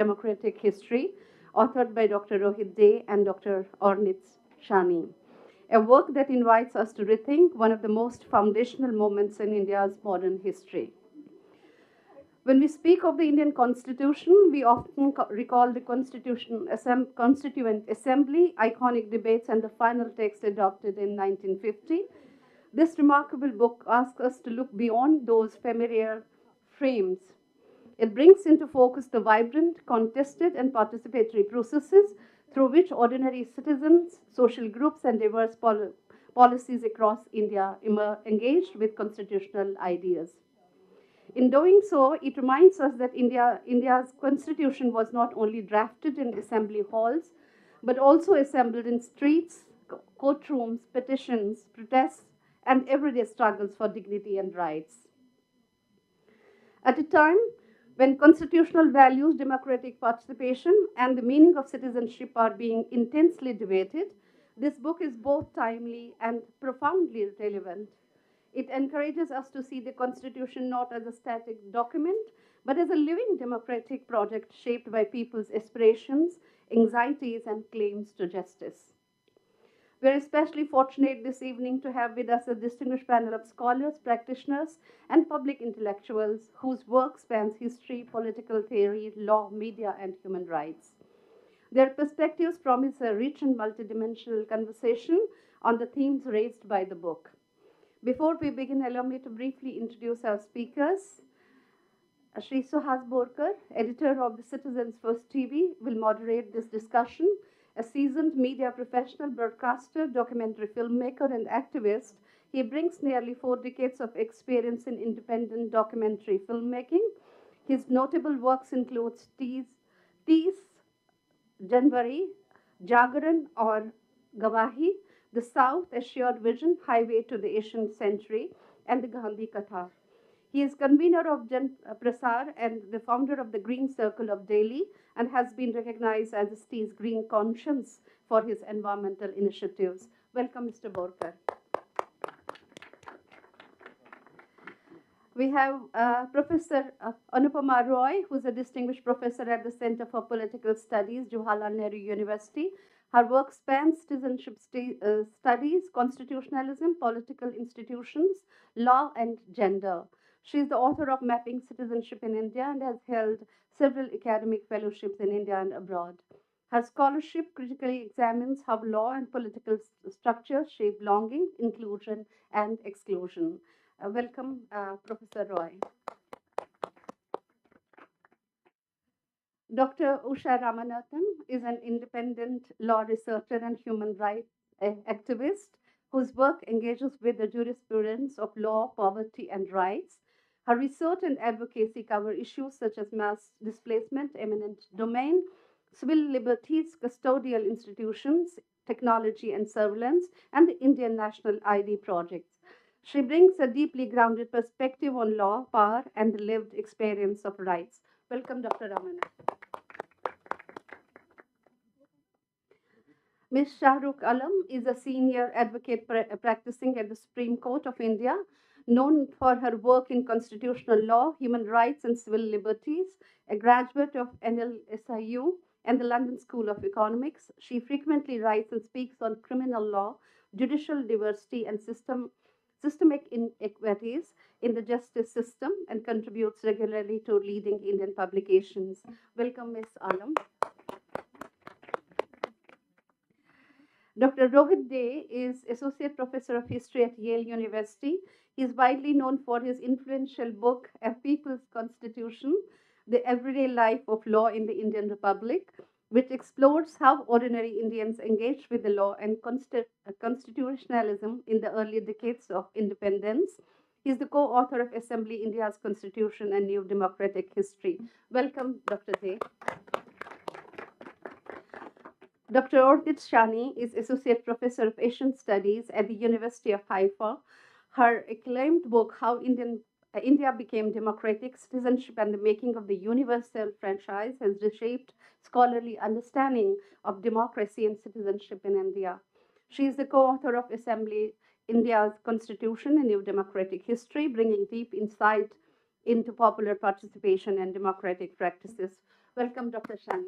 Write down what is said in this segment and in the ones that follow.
Democratic History, authored by Dr. Rohit Day and Dr. Ornit Shani. A work that invites us to rethink one of the most foundational moments in India's modern history. When we speak of the Indian Constitution, we often recall the Constituent Assembly, iconic debates, and the final text adopted in 1950. This remarkable book asks us to look beyond those familiar frames. It brings into focus the vibrant, contested, and participatory processes through which ordinary citizens, social groups, and diverse policies across India engaged with constitutional ideas. In doing so, it reminds us that India's constitution was not only drafted in assembly halls, but also assembled in streets, courtrooms, petitions, protests, and everyday struggles for dignity and rights. At a time when constitutional values, democratic participation, and the meaning of citizenship are being intensely debated, this book is both timely and profoundly relevant. It encourages us to see the Constitution not as a static document, but as a living democratic project shaped by people's aspirations, anxieties, and claims to justice. We're especially fortunate this evening to have with us a distinguished panel of scholars, practitioners, and public intellectuals whose work spans history, political theory, law, media, and human rights. Their perspectives promise a rich and multidimensional conversation on the themes raised by the book. Before we begin, allow me to briefly introduce our speakers. Shri Suhas Borkar, editor of the Citizens First TV, will moderate this discussion. A seasoned media professional, broadcaster, documentary filmmaker, and activist, he brings nearly 4 decades of experience in independent documentary filmmaking. His notable works include Tees, Janvari, Jagaran or Gawahi, The South, A Shared Vision, Highway to the Asian Century, and the Gandhi Katha. He is convener of Jan Prasar and the founder of the Green Circle of Delhi and has been recognized as ST's Green Conscience for his environmental initiatives. Welcome, Mr. Borkar. We have Professor Anupama Roy, who is a distinguished professor at the Center for Political Studies, Jawaharlal Nehru University. Her work spans citizenship studies, constitutionalism, political institutions, law, and gender. She is the author of Mapping Citizenship in India and has held several academic fellowships in India and abroad. Her scholarship critically examines how law and political structures shape belonging, inclusion, and exclusion. Welcome, Professor Roy. Dr. Usha Ramanathan is an independent law researcher and human rights activist whose work engages with the jurisprudence of law, poverty, and rights. Her research and advocacy cover issues such as mass displacement, eminent domain, civil liberties, custodial institutions, technology and surveillance, and the Indian National ID projects. She brings a deeply grounded perspective on law, power, and the lived experience of rights. Welcome, Dr. Ramanathan. Ms. Shahrukh Alam is a senior advocate practicing at the Supreme Court of India, known for her work in constitutional law, human rights, and civil liberties. A graduate of NLSIU and the London School of Economics, she frequently writes and speaks on criminal law, judicial diversity, and systemic inequities in the justice system and contributes regularly to leading Indian publications. Welcome, Ms. Alam. Dr. Rohit Day is Associate Professor of History at Yale University. He is widely known for his influential book, A People's Constitution, The Everyday Life of Law in the Indian Republic, which explores how ordinary Indians engaged with the law and constitutionalism in the early decades of independence. He is the co-author of Assembly India's Constitution and New Democratic History. Welcome, Dr. Day. Dr. Ornit Shani is Associate Professor of Asian Studies at the University of Haifa. Her acclaimed book, How India Became Democratic, Citizenship and the Making of the Universal Franchise, has reshaped scholarly understanding of democracy and citizenship in India. She is the co-author of Assembly India's Constitution and New Democratic History, bringing deep insight into popular participation and democratic practices. Welcome, Dr. Shani.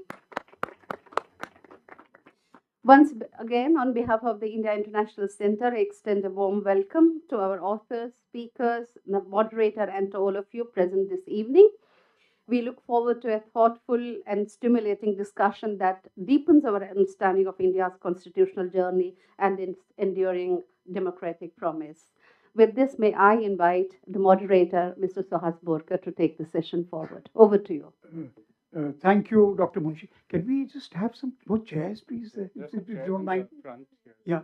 Once again, on behalf of the India International Center, I extend a warm welcome to our authors, speakers, the moderator, and to all of you present this evening. We look forward to a thoughtful and stimulating discussion that deepens our understanding of India's constitutional journey and its enduring democratic promise. With this, may I invite the moderator, Mr. Suhas Borkar, to take the session forward. Over to you. Thank you, Dr. Munshi. Can we just have some more chairs, please? If you don't mind. Yeah.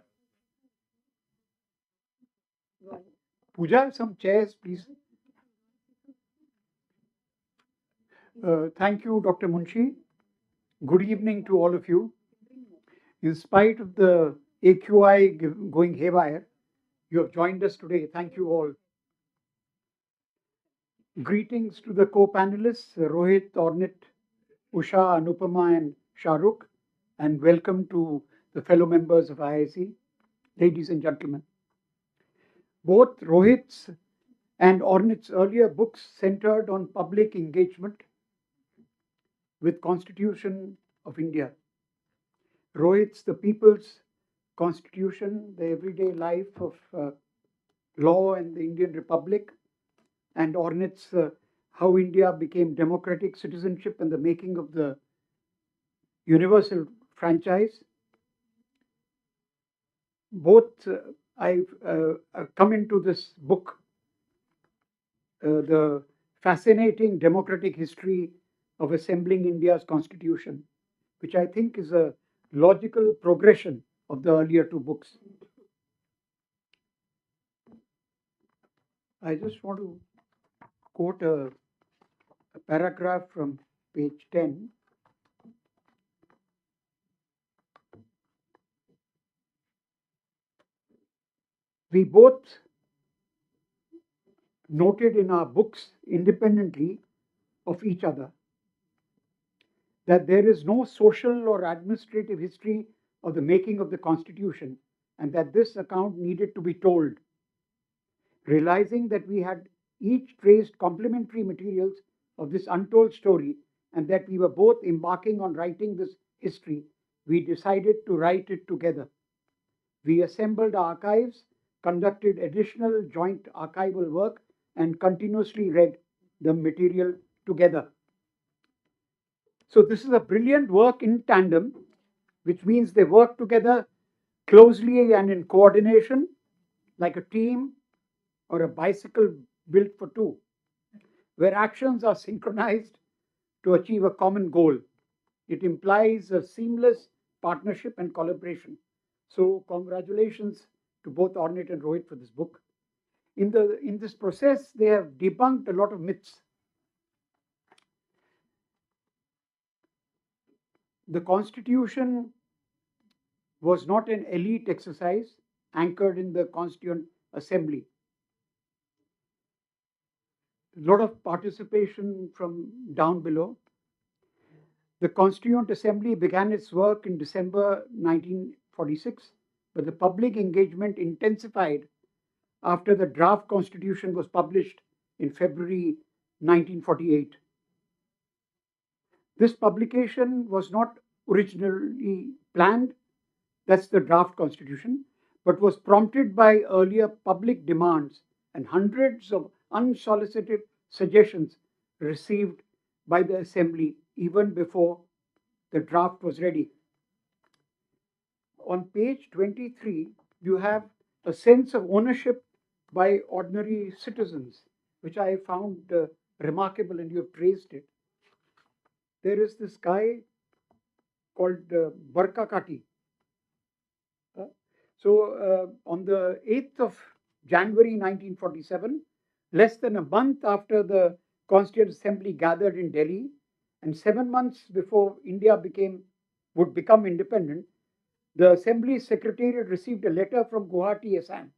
Pooja, some chairs, please. Thank you, Dr. Munshi. Good evening to all of you. In spite of the AQI going haywire, you have joined us today. Thank you all. Greetings to the co-panelists, Rohit, Ornit, Usha, Anupama, and Shahrukh, and welcome to the fellow members of IIC, ladies and gentlemen. Both Rohit's and Ornit's earlier books centered on public engagement with Constitution of India. Rohit's The People's Constitution, the everyday life of law and the Indian Republic, and Ornit's How India Became Democratic Citizenship and the Making of the Universal Franchise. Both I've come into this book, the fascinating democratic history of assembling India's constitution, which I think is a logical progression of the earlier two books. I just want to quote a paragraph from page 10. We both noted in our books independently of each other that there is no social or administrative history of the making of the Constitution, and that this account needed to be told. Realizing that we had each traced complementary materials of this untold story and that we were both embarking on writing this history, we decided to write it together. We assembled archives, conducted additional joint archival work, and continuously read the material together. So this is a brilliant work in tandem, which means they work together closely and in coordination, like a team or a bicycle built for two, where actions are synchronized to achieve a common goal. It implies a seamless partnership and collaboration. So congratulations to both Ornit and Rohit for this book. In this process, they have debunked a lot of myths. The Constitution was not an elite exercise anchored in the Constituent Assembly. A lot of participation from down below. The Constituent Assembly began its work in December 1946, but the public engagement intensified after the draft constitution was published in February 1948. This publication was not originally planned, that's the draft constitution, but was prompted by earlier public demands and hundreds of unsolicited suggestions received by the Assembly even before the draft was ready. On page 23, you have a sense of ownership by ordinary citizens, which I found remarkable, and you have traced it. There is this guy called Barka Kati. On the 8th of January 1947, less than a month after the Constituent Assembly gathered in Delhi, and 7 months before India would become independent, the Assembly Secretariat received a letter from Guwahati, Assam,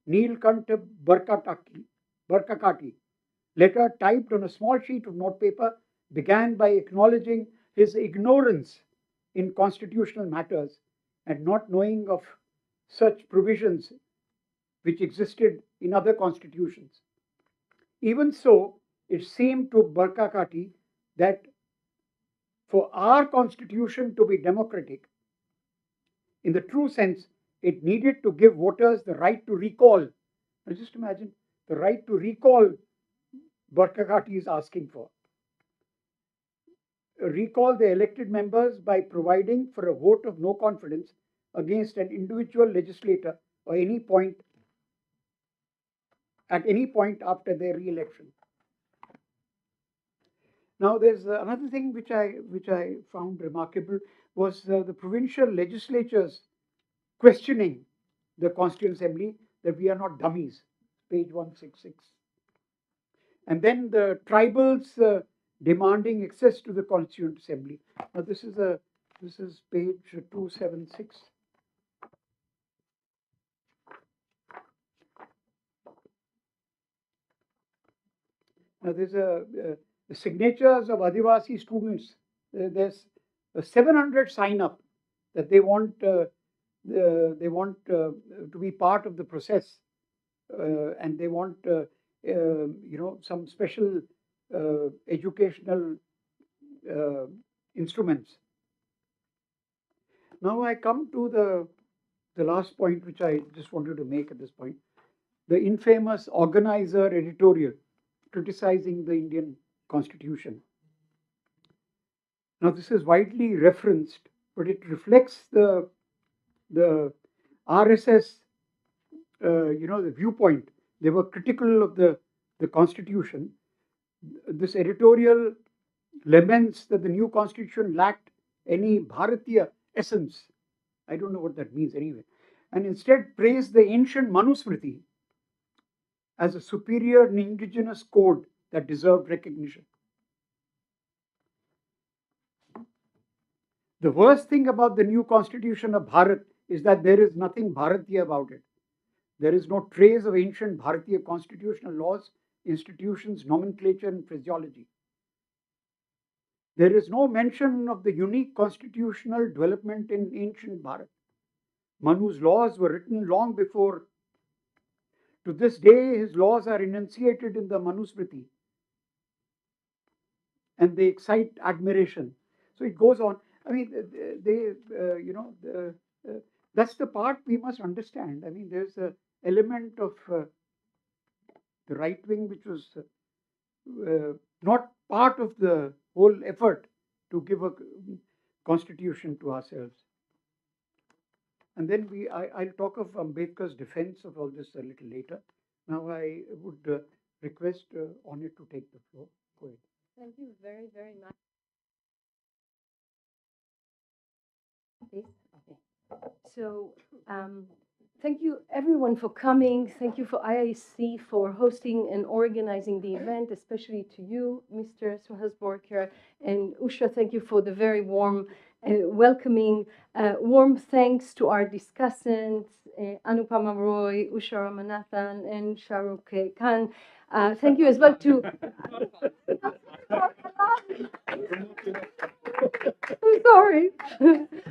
Neelkanta Barkakati. Letter typed on a small sheet of notepaper began by acknowledging his ignorance in constitutional matters and not knowing of such provisions which existed in other constitutions. Even so, it seemed to Barkakati that For our constitution to be democratic, in the true sense, it needed to give voters the right to recall. Now just imagine the right to recall Barkagati is asking for. Recall the elected members by providing for a vote of no confidence against an individual legislator or at any point after their re-election. Now, there's another thing which I found remarkable was the provincial legislatures questioning the Constituent Assembly that we are not dummies, page 166. And then the tribals demanding access to the Constituent Assembly. Now, this is page 276. Now, there's the signatures of Adivasi students. There's 700 sign up that they want to be part of the process, and they want some special educational instruments. Now I come to the last point, which I just wanted to make at this point: the infamous organizer editorial criticizing the Indian Constitution. Now, this is widely referenced, but it reflects the RSS, the viewpoint. They were critical of the Constitution. This editorial laments that the new Constitution lacked any Bharatiya essence. I don't know what that means anyway. And instead praised the ancient Manusmriti as a superior and indigenous code that deserved recognition. The worst thing about the new Constitution of Bharat is that there is nothing Bharatiya about it. There is no trace of ancient Bharatiya constitutional laws, institutions, nomenclature, and phraseology. There is no mention of the unique constitutional development in ancient Bharat. Manu's laws were written long before. To this day, his laws are enunciated in the Manusmriti, and they excite admiration. So it goes on. I mean, that's the part we must understand. I mean, there's an element of the right wing which was not part of the whole effort to give a constitution to ourselves. And then I'll talk of Ambedkar's defense of all this a little later. Now I would request Ornit to take the floor. Go ahead. Thank you very, very much. Please? Okay. So, thank you everyone for coming. Thank you for IIC for hosting and organizing the event, especially to you, Mr. Suhasborkar, and Usha. Thank you for the very warm welcoming. Warm thanks to our discussants, Anupama Roy, Usha Ramanathan, and Shahrukh Khan. Thank you as well to. I'm sorry.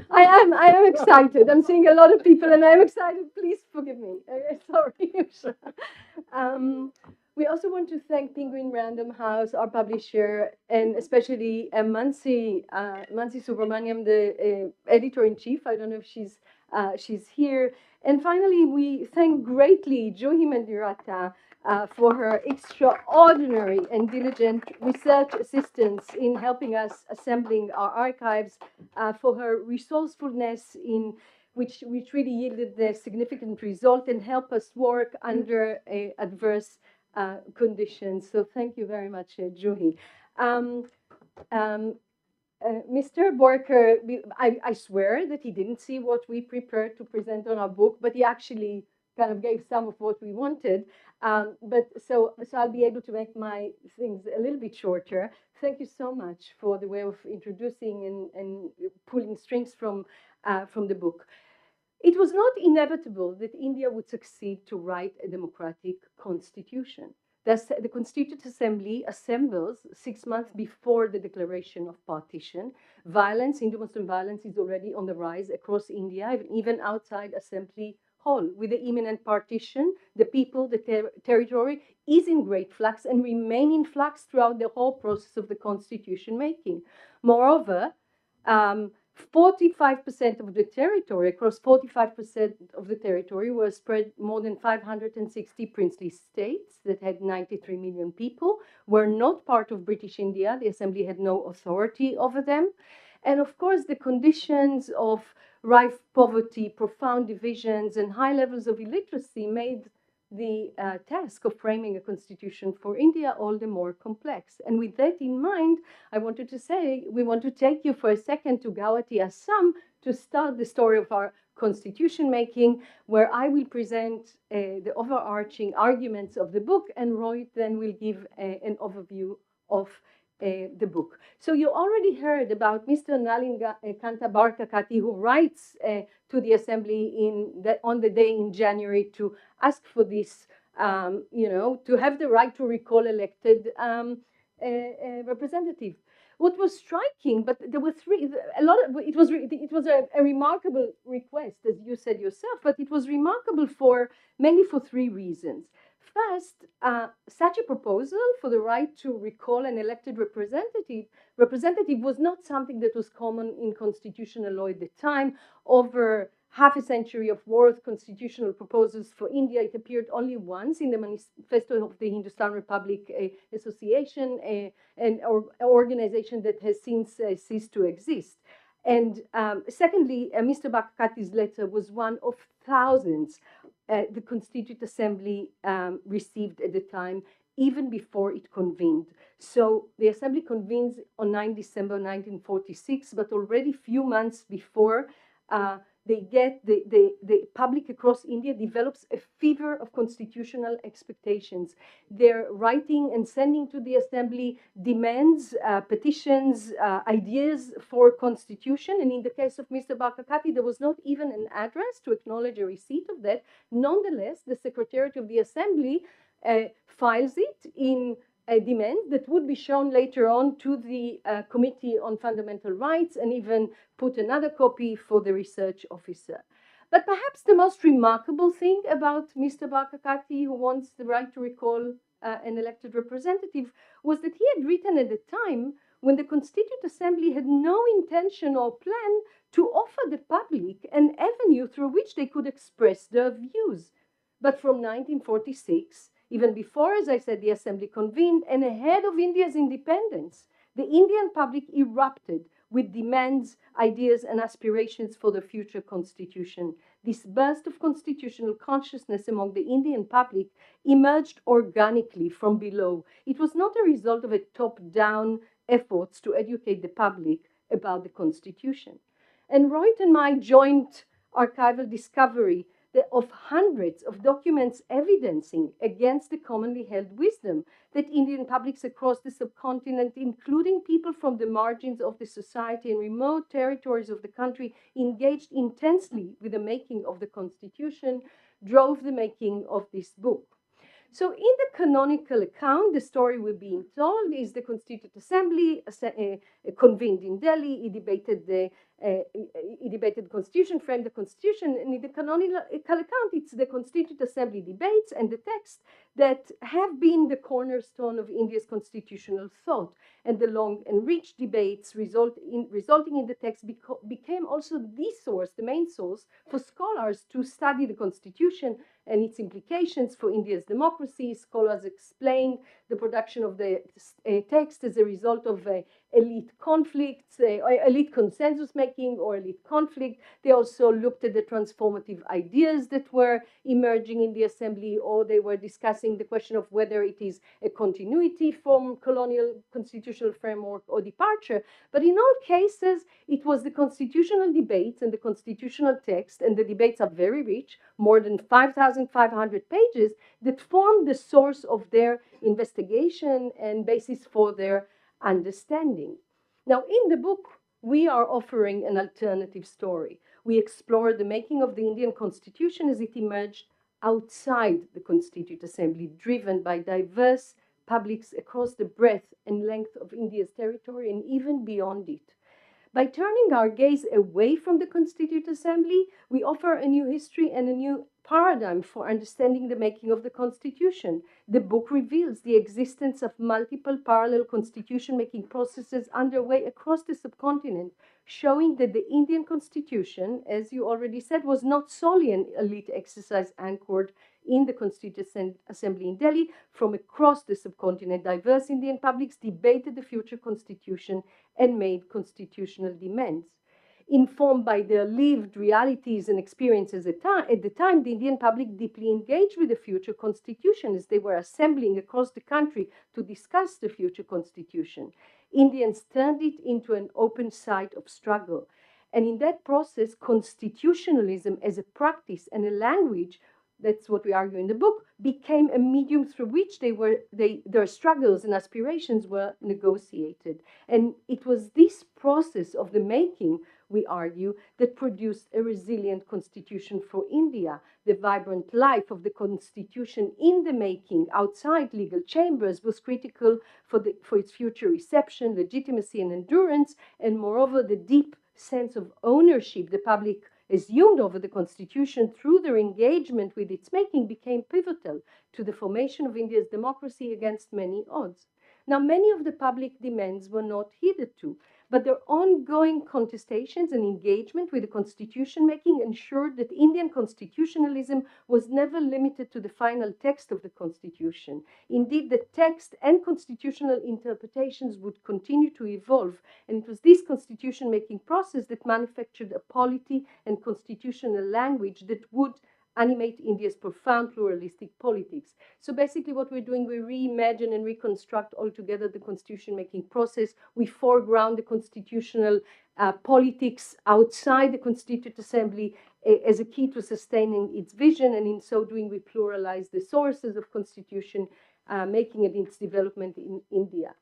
I am excited. I'm seeing a lot of people and I'm excited. Please forgive me. Sorry. We also want to thank Penguin Random House, our publisher, and especially Mansi Subramaniam, the editor-in-chief. I don't know if she's here. And finally, we thank greatly Juhi Mandirata for her extraordinary and diligent research assistance in helping us assembling our archives, for her resourcefulness in which really yielded the significant result and help us work under adverse conditions. So thank you very much, Juhi. Mr. Borker, I swear that he didn't see what we prepared to present on our book, but he actually kind of gave some of what we wanted. So I'll be able to make my things a little bit shorter. Thank you so much for the way of introducing and pulling strings from the book. It was not inevitable that India would succeed to write a democratic constitution. The Constituent Assembly assembles 6 months before the declaration of partition. Violence, Hindu-Muslim violence, is already on the rise across India, even outside assembly whole. With the imminent partition, the people, the territory is in great flux and remain in flux throughout the whole process of the constitution making. Moreover, 45% of the territory, across 45% of the territory, were spread more than 560 princely states that had 93 million people, were not part of British India. The assembly had no authority over them. And of course, the conditions of rife poverty, profound divisions, and high levels of illiteracy made the task of framing a constitution for India all the more complex. And with that in mind, I wanted to say, we want to take you for a second to Guwahati, Assam, to start the story of our constitution making, where I will present the overarching arguments of the book, and Rohit then will give an overview of the book. So you already heard about Mr. Nalinakanta Barkakati, who writes to the assembly on the day in January to ask for this, to have the right to recall elected representative. What was striking, but there were it was a remarkable request, as you said yourself, but it was remarkable mainly for three reasons. First, such a proposal for the right to recall an elected representative was not something that was common in constitutional law at the time. Over half a century of worth constitutional proposals for India, it appeared only once in the Manifesto of the Hindustan Republic Association, an organization that has since ceased to exist. And secondly, Mr. Bakakati's letter was one of thousands the Constituent Assembly received at the time, even before it convened. So the Assembly convenes on 9 December 1946, but already few months before, the public across India develops a fever of constitutional expectations. Their writing and sending to the Assembly demands, petitions, ideas for constitution. And in the case of Mr. Barkakati, there was not even an address to acknowledge a receipt of that. Nonetheless, the Secretariat of the Assembly files it in a demand that would be shown later on to the Committee on Fundamental Rights, and even put another copy for the research officer. But perhaps the most remarkable thing about Mr. Barkakati, who wants the right to recall an elected representative, was that he had written at a time when the Constituent Assembly had no intention or plan to offer the public an avenue through which they could express their views. But from 1946, even before, as I said, the Assembly convened, and ahead of India's independence, the Indian public erupted with demands, ideas, and aspirations for the future constitution. This burst of constitutional consciousness among the Indian public emerged organically from below. It was not a result of a top-down efforts to educate the public about the constitution. And Rohit and my joint archival discovery of hundreds of documents evidencing against the commonly held wisdom that Indian publics across the subcontinent, including people from the margins of the society and remote territories of the country, engaged intensely with the making of the constitution, drove the making of this book. So in the canonical account, the story we're being told is the Constituent Assembly convened in Delhi. He debated the constitution, framed the constitution, and in the canonical account, it's the Constituent Assembly debates and the text that have been the cornerstone of India's constitutional thought. And the long and rich debates resulting in the text became also the source, the main source for scholars to study the constitution and its implications for India's democracy. Scholars explained the production of the text as a result of elite conflicts, elite consensus making or elite conflict. They also looked at the transformative ideas that were emerging in the assembly, or they were discussing the question of whether it is a continuity from colonial constitutional framework or departure. But in all cases, it was the constitutional debates and the constitutional text, and the debates are very rich, more than 5,500 pages, that formed the source of their investigation and basis for their understanding. Now, in the book, we are offering an alternative story. We explore the making of the Indian Constitution as it emerged outside the Constituent Assembly, driven by diverse publics across the breadth and length of India's territory and even beyond it. By turning our gaze away from the Constituent Assembly, we offer a new history and a new paradigm for understanding the making of the constitution. The book reveals the existence of multiple parallel constitution-making processes underway across the subcontinent, showing that the Indian constitution, as you already said, was not solely an elite exercise anchored in the Constituent Assembly in Delhi. From across the subcontinent, diverse Indian publics debated the future constitution and made constitutional demands. Informed by their lived realities and experiences at the time, the Indian public deeply engaged with the future constitution as they were assembling across the country to discuss the future constitution. Indians turned it into an open site of struggle. And in that process, constitutionalism as a practice and a language, that's what we argue in the book, became a medium through which their struggles and aspirations were negotiated. And it was this process of the making, we argue, that produced a resilient constitution for India. The vibrant life of the constitution in the making outside legal chambers was critical for its future reception, legitimacy, and endurance, and moreover, the deep sense of ownership the public assumed over the constitution through their engagement with its making became pivotal to the formation of India's democracy against many odds. Now, many of the public demands were not heeded to, but their ongoing contestations and engagement with the constitution making ensured that Indian constitutionalism was never limited to the final text of the constitution. Indeed, the text and constitutional interpretations would continue to evolve, and it was this constitution making process that manufactured a polity and constitutional language that would animate India's profound pluralistic politics. So basically what we're doing, we reimagine and reconstruct altogether the constitution-making process. We foreground the constitutional politics outside the Constituent Assembly as a key to sustaining its vision, and in so doing we pluralize the sources of constitution making and its development in India.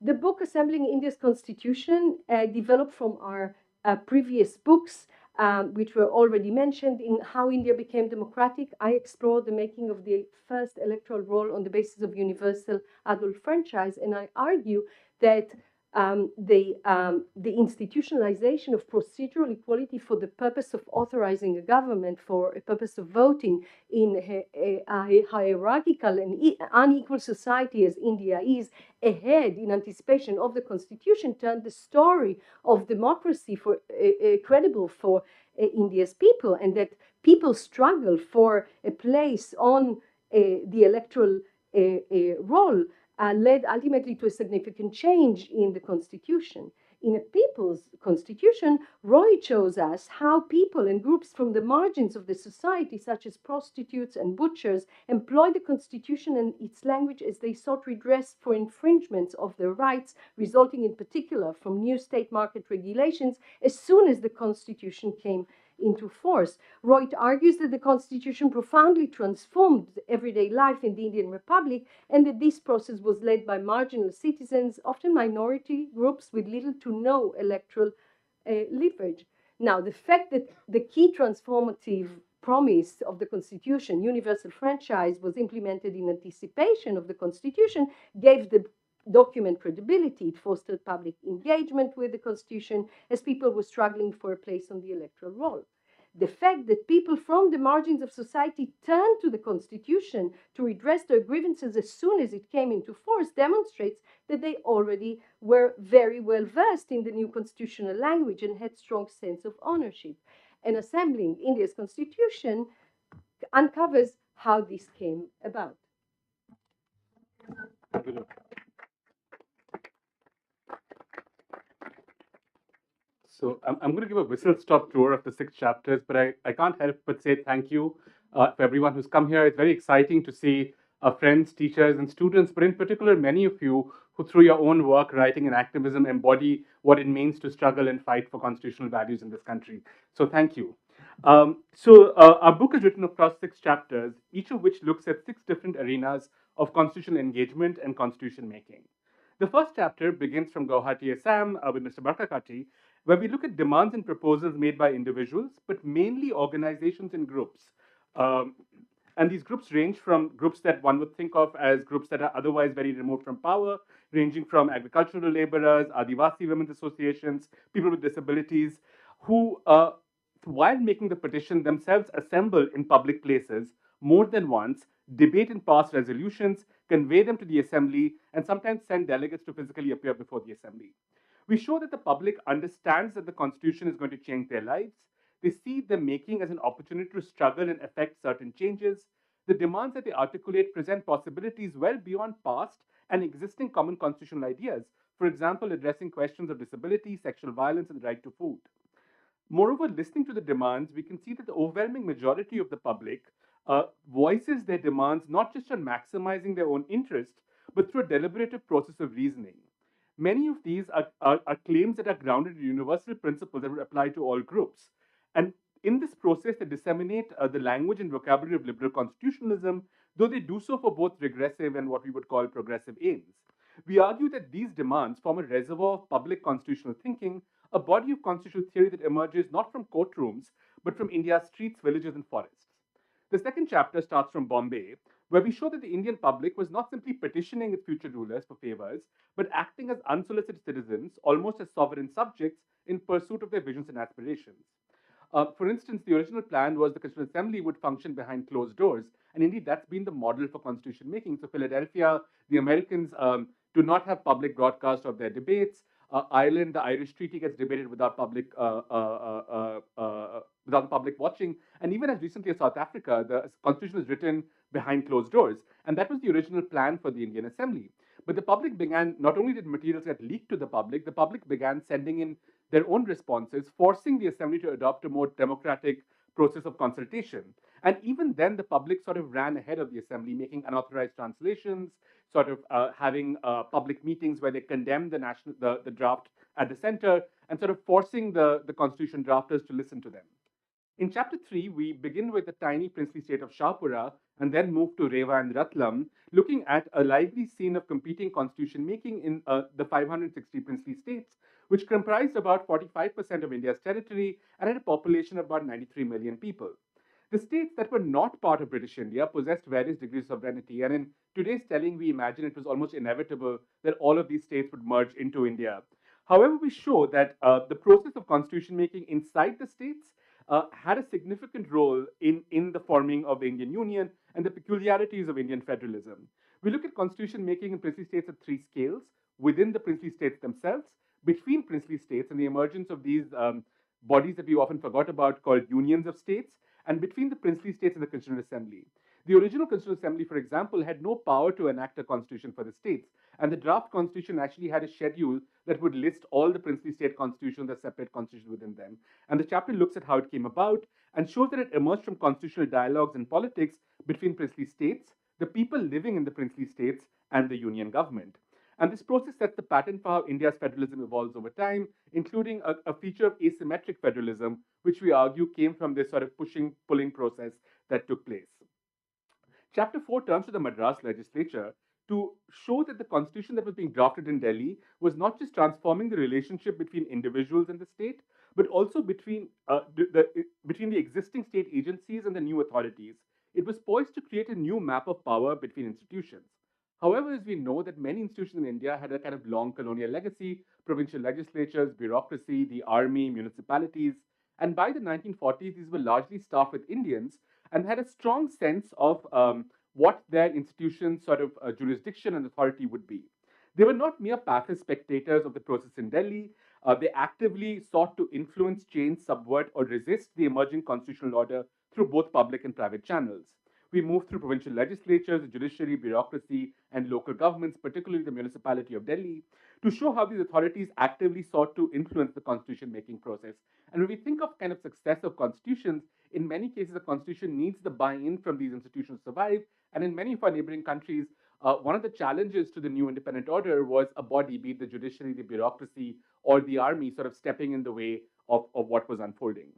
The book Assembling India's Constitution developed from our previous books, which were already mentioned. In How India Became Democratic, I explored the making of the first electoral roll on the basis of universal adult franchise, and I argue that the institutionalization of procedural equality for the purpose of authorizing a government for a purpose of voting in a hierarchical and unequal society as India is, ahead in anticipation of the constitution, turned the story of democracy for credible for India's people, and that people struggle for a place on the electoral roll led ultimately to a significant change in the constitution. In a people's constitution, Rohit shows us how people and groups from the margins of the society, such as prostitutes and butchers, employ the constitution and its language as they sought redress for infringements of their rights, resulting in particular from new state market regulations as soon as the constitution came into force. Rohit argues that the constitution profoundly transformed everyday life in the Indian Republic, and that this process was led by marginal citizens, often minority groups with little to no electoral leverage. Now, the fact that the key transformative promise of the constitution, universal franchise, was implemented in anticipation of the constitution gave the document credibility. It fostered public engagement with the constitution as people were struggling for a place on the electoral roll. The fact that people from the margins of society turned to the constitution to redress their grievances as soon as it came into force demonstrates that they already were very well versed in the new constitutional language and had strong sense of ownership. And Assembling India's constitution uncovers how this came about. So I'm going to give a whistle-stop tour of the 6 chapters, but I can't help but say thank you for everyone who's come here. It's very exciting to see friends, teachers, and students, but in particular, many of you who, through your own work, writing, and activism, embody what it means to struggle and fight for constitutional values in this country. So thank you. Our book is written across 6 chapters, each of which looks at 6 different arenas of constitutional engagement and constitution making. The first chapter begins from Guwahati, Assam, with Mr. Barkakati, where we look at demands and proposals made by individuals, but mainly organizations and groups. And these groups range from groups that one would think of as groups that are otherwise very remote from power, ranging from agricultural laborers, Adivasi women's associations, people with disabilities, who while making the petition, themselves assemble in public places more than once, debate and pass resolutions, convey them to the assembly, and sometimes send delegates to physically appear before the assembly. We show that the public understands that the Constitution is going to change their lives. They see the making as an opportunity to struggle and effect certain changes. The demands that they articulate present possibilities well beyond past and existing common constitutional ideas, for example, addressing questions of disability, sexual violence, and the right to food. Moreover, listening to the demands, we can see that the overwhelming majority of the public voices their demands not just on maximizing their own interest, but through a deliberative process of reasoning. Many of these are claims that are grounded in universal principles that would apply to all groups. And in this process, they disseminate the language and vocabulary of liberal constitutionalism, though they do so for both regressive and what we would call progressive aims. We argue that these demands form a reservoir of public constitutional thinking, a body of constitutional theory that emerges not from courtrooms, but from India's streets, villages, and forests. The second chapter starts from Bombay, where we show that the Indian public was not simply petitioning its future rulers for favors, but acting as unsolicited citizens, almost as sovereign subjects, in pursuit of their visions and aspirations. For instance, the original plan was the Constituent Assembly would function behind closed doors, and indeed that's been the model for constitution making. So, Philadelphia, the Americans do not have public broadcast of their debates. Ireland, the Irish Treaty gets debated without public watching, and even as recently as South Africa, the constitution is written behind closed doors, and that was the original plan for the Indian Assembly. But the public began, not only did materials get leaked to the public began sending in their own responses, forcing the assembly to adopt a more democratic process of consultation. And even then, the public sort of ran ahead of the assembly, making unauthorized translations, sort of having public meetings where they condemned the draft at the center, and sort of forcing the constitution drafters to listen to them. In chapter 3, we begin with the tiny princely state of Shahpura and then move to Rewa and Ratlam, looking at a lively scene of competing constitution making in the 560 princely states, which comprised about 45% of India's territory and had a population of about 93 million people. The states that were not part of British India possessed various degrees of sovereignty, and in today's telling, we imagine it was almost inevitable that all of these states would merge into India. However, we show that the process of constitution making inside the states had a significant role in the forming of the Indian Union and the peculiarities of Indian federalism. We look at constitution making in princely states at three scales: within the princely states themselves, between princely states, and the emergence of these bodies that we often forgot about called unions of states, and between the princely states and the Constituent Assembly. The original Constituent Assembly, for example, had no power to enact a constitution for the states, and the draft constitution actually had a schedule that would list all the princely state constitutions as separate constitutions within them. And the chapter looks at how it came about and shows that it emerged from constitutional dialogues and politics between princely states, the people living in the princely states, and the union government. And this process sets the pattern for how India's federalism evolves over time, including a feature of asymmetric federalism, which we argue came from this sort of pulling process that took place. Chapter 4 turns to the Madras legislature to show that the constitution that was being drafted in Delhi was not just transforming the relationship between individuals and the state, but also between the existing state agencies and the new authorities. It was poised to create a new map of power between institutions. However, as we know that many institutions in India had a kind of long colonial legacy: provincial legislatures, bureaucracy, the army, municipalities. And by the 1940s, these were largely staffed with Indians and had a strong sense of what their institution's sort of jurisdiction and authority would be. They were not mere passive spectators of the process in Delhi. They actively sought to influence, change, subvert, or resist the emerging constitutional order through both public and private channels. We moved through provincial legislatures, the judiciary, bureaucracy, and local governments, particularly the municipality of Delhi, to show how these authorities actively sought to influence the constitution-making process. And when we think of kind of success of constitutions, in many cases, the constitution needs the buy-in from these institutions to survive. And in many of our neighboring countries, one of the challenges to the new independent order was a body, be it the judiciary, the bureaucracy, or the army, sort of stepping in the way of what was unfolding.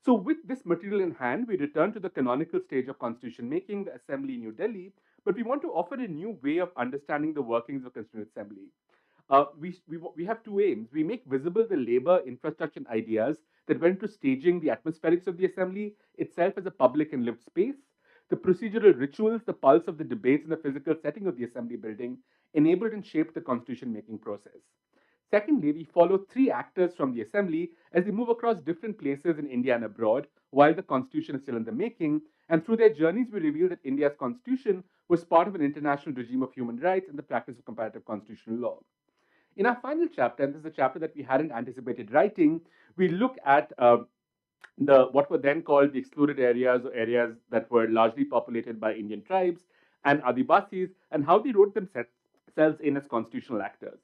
So with this material in hand, we return to the canonical stage of constitution making, the assembly in New Delhi, but we want to offer a new way of understanding the workings of Constituent Assembly. We have two aims. We make visible the labor, infrastructure, and ideas that went to staging the atmospherics of the assembly itself as a public and lived space, the procedural rituals, the pulse of the debates, and the physical setting of the assembly building enabled and shaped the constitution making process. Secondly, we follow three actors from the assembly as they move across different places in India and abroad while the constitution is still in the making. And through their journeys, we reveal that India's constitution was part of an international regime of human rights and the practice of comparative constitutional law. In our final chapter, and this is a chapter that we hadn't anticipated writing, we look at the what were then called the excluded areas or areas that were largely populated by Indian tribes and Adivasis, and how they wrote themselves in as constitutional actors.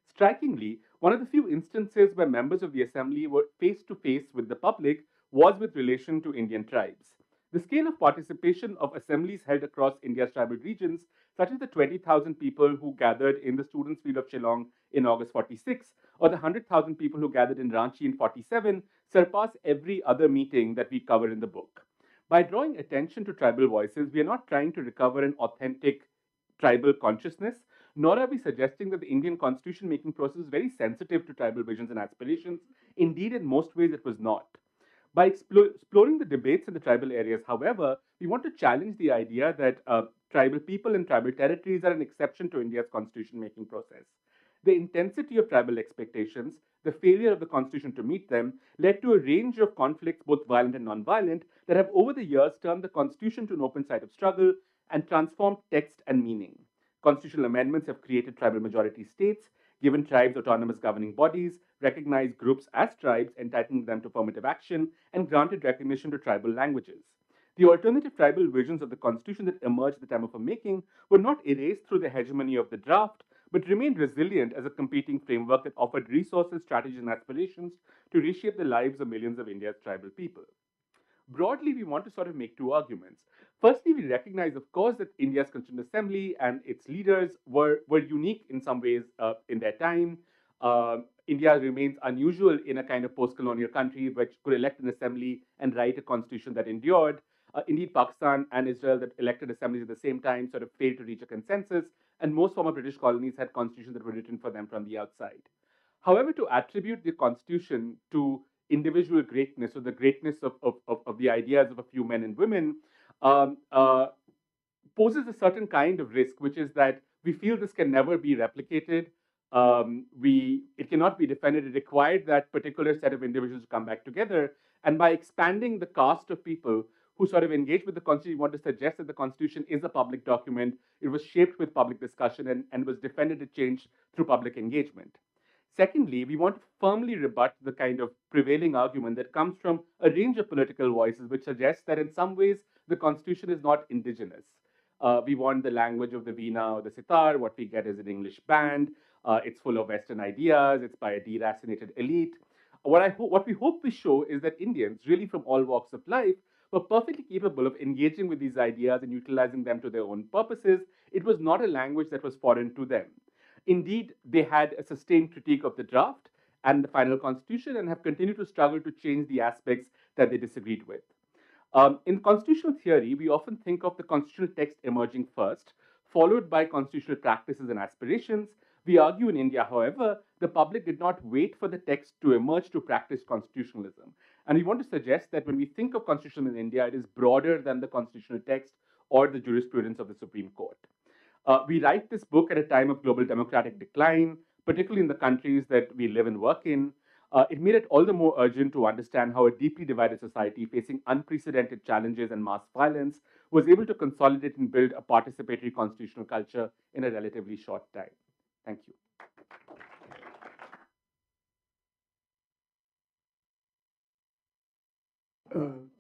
Strikingly, one of the few instances where members of the assembly were face to face with the public was with relation to Indian tribes. The scale of participation of assemblies held across India's tribal regions, such as the 20,000 people who gathered in the Students' Field of Shillong in August 46, or the 100,000 people who gathered in Ranchi in 47, surpass every other meeting that we cover in the book. By drawing attention to tribal voices, we are not trying to recover an authentic tribal consciousness, nor are we suggesting that the Indian constitution making process is very sensitive to tribal visions and aspirations. Indeed, in most ways, it was not. By exploring the debates in the tribal areas, however, we want to challenge the idea that tribal people and tribal territories are an exception to India's constitution making process. The intensity of tribal expectations, the failure of the constitution to meet them, led to a range of conflicts, both violent and non-violent, that have over the years turned the constitution to an open site of struggle and transformed text and meaning. Constitutional amendments have created tribal majority states, given tribes autonomous governing bodies, recognized groups as tribes, entitling them to affirmative action, and granted recognition to tribal languages. The alternative tribal visions of the constitution that emerged at the time of her making were not erased through the hegemony of the draft, but remained resilient as a competing framework that offered resources, strategies, and aspirations to reshape the lives of millions of India's tribal people. Broadly, we want to sort of make two arguments. Firstly, we recognize, of course, that India's Constituent Assembly and its leaders were unique in some ways in their time. India remains unusual in a kind of post-colonial country which could elect an assembly and write a constitution that endured. Indeed, Pakistan and Israel that elected assemblies at the same time sort of failed to reach a consensus, and most former British colonies had constitutions that were written for them from the outside. However, to attribute the constitution to individual greatness or the greatness of the ideas of a few men and women um, uh, poses a certain kind of risk, which is that we feel this can never be replicated. It cannot be defended. It required that particular set of individuals to come back together. And by expanding the cast of people who sort of engage with the Constitution, we want to suggest that the Constitution is a public document. It was shaped with public discussion and was defended and changed through public engagement. Secondly, we want to firmly rebut the kind of prevailing argument that comes from a range of political voices, which suggests that in some ways the Constitution is not indigenous. We want the language of the veena or the sitar. What we get is an English band. It's full of Western ideas. It's by a deracinated elite. What we hope we show is that Indians, really from all walks of life, were perfectly capable of engaging with these ideas and utilizing them to their own purposes. It was not a language that was foreign to them. Indeed, they had a sustained critique of the draft and the final constitution and have continued to struggle to change the aspects that they disagreed with. In constitutional theory, we often think of the constitutional text emerging first, followed by constitutional practices and aspirations. We argue in India, however, the public did not wait for the text to emerge to practice constitutionalism. And we want to suggest that when we think of constitution in India, it is broader than the constitutional text or the jurisprudence of the Supreme Court. We write this book at a time of global democratic decline, particularly in the countries that we live and work in. It made it all the more urgent to understand how a deeply divided society facing unprecedented challenges and mass violence was able to consolidate and build a participatory constitutional culture in a relatively short time. Thank you.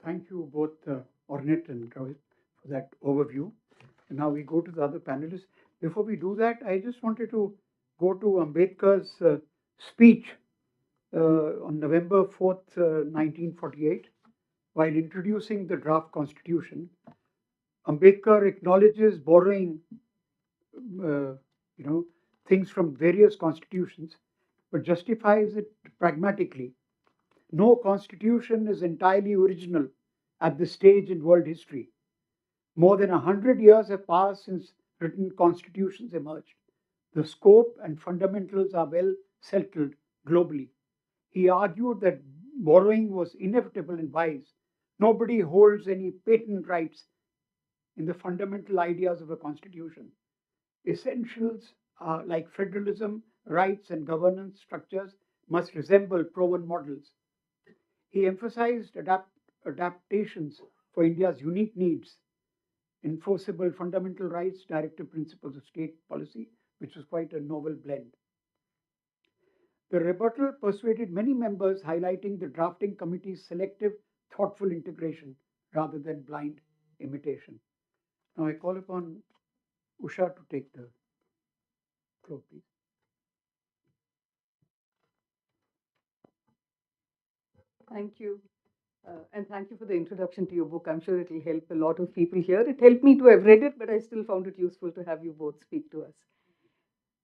Thank you both, Ornit and Rohit, for that overview. And now we go to the other panelists. Before we do that, I just wanted to go to Ambedkar's speech on November 4th, 1948, while introducing the draft constitution. Ambedkar acknowledges borrowing, things from various constitutions, but justifies it pragmatically. No constitution is entirely original at this stage in world history. More than 100 years have passed since written constitutions emerged. The scope and fundamentals are well settled globally. He argued that borrowing was inevitable and wise. Nobody holds any patent rights in the fundamental ideas of a constitution. Essentials like federalism, rights and governance structures must resemble proven models. He emphasized adaptations for India's unique needs, enforceable fundamental rights, directive principles of state policy, which was quite a novel blend. The rebuttal persuaded many members, highlighting the drafting committee's selective, thoughtful integration rather than blind imitation. Now I call upon Usha to take the floor, please. Thank you. And thank you for the introduction to your book. I'm sure it will help a lot of people here. It helped me to have read it, but I still found it useful to have you both speak to us.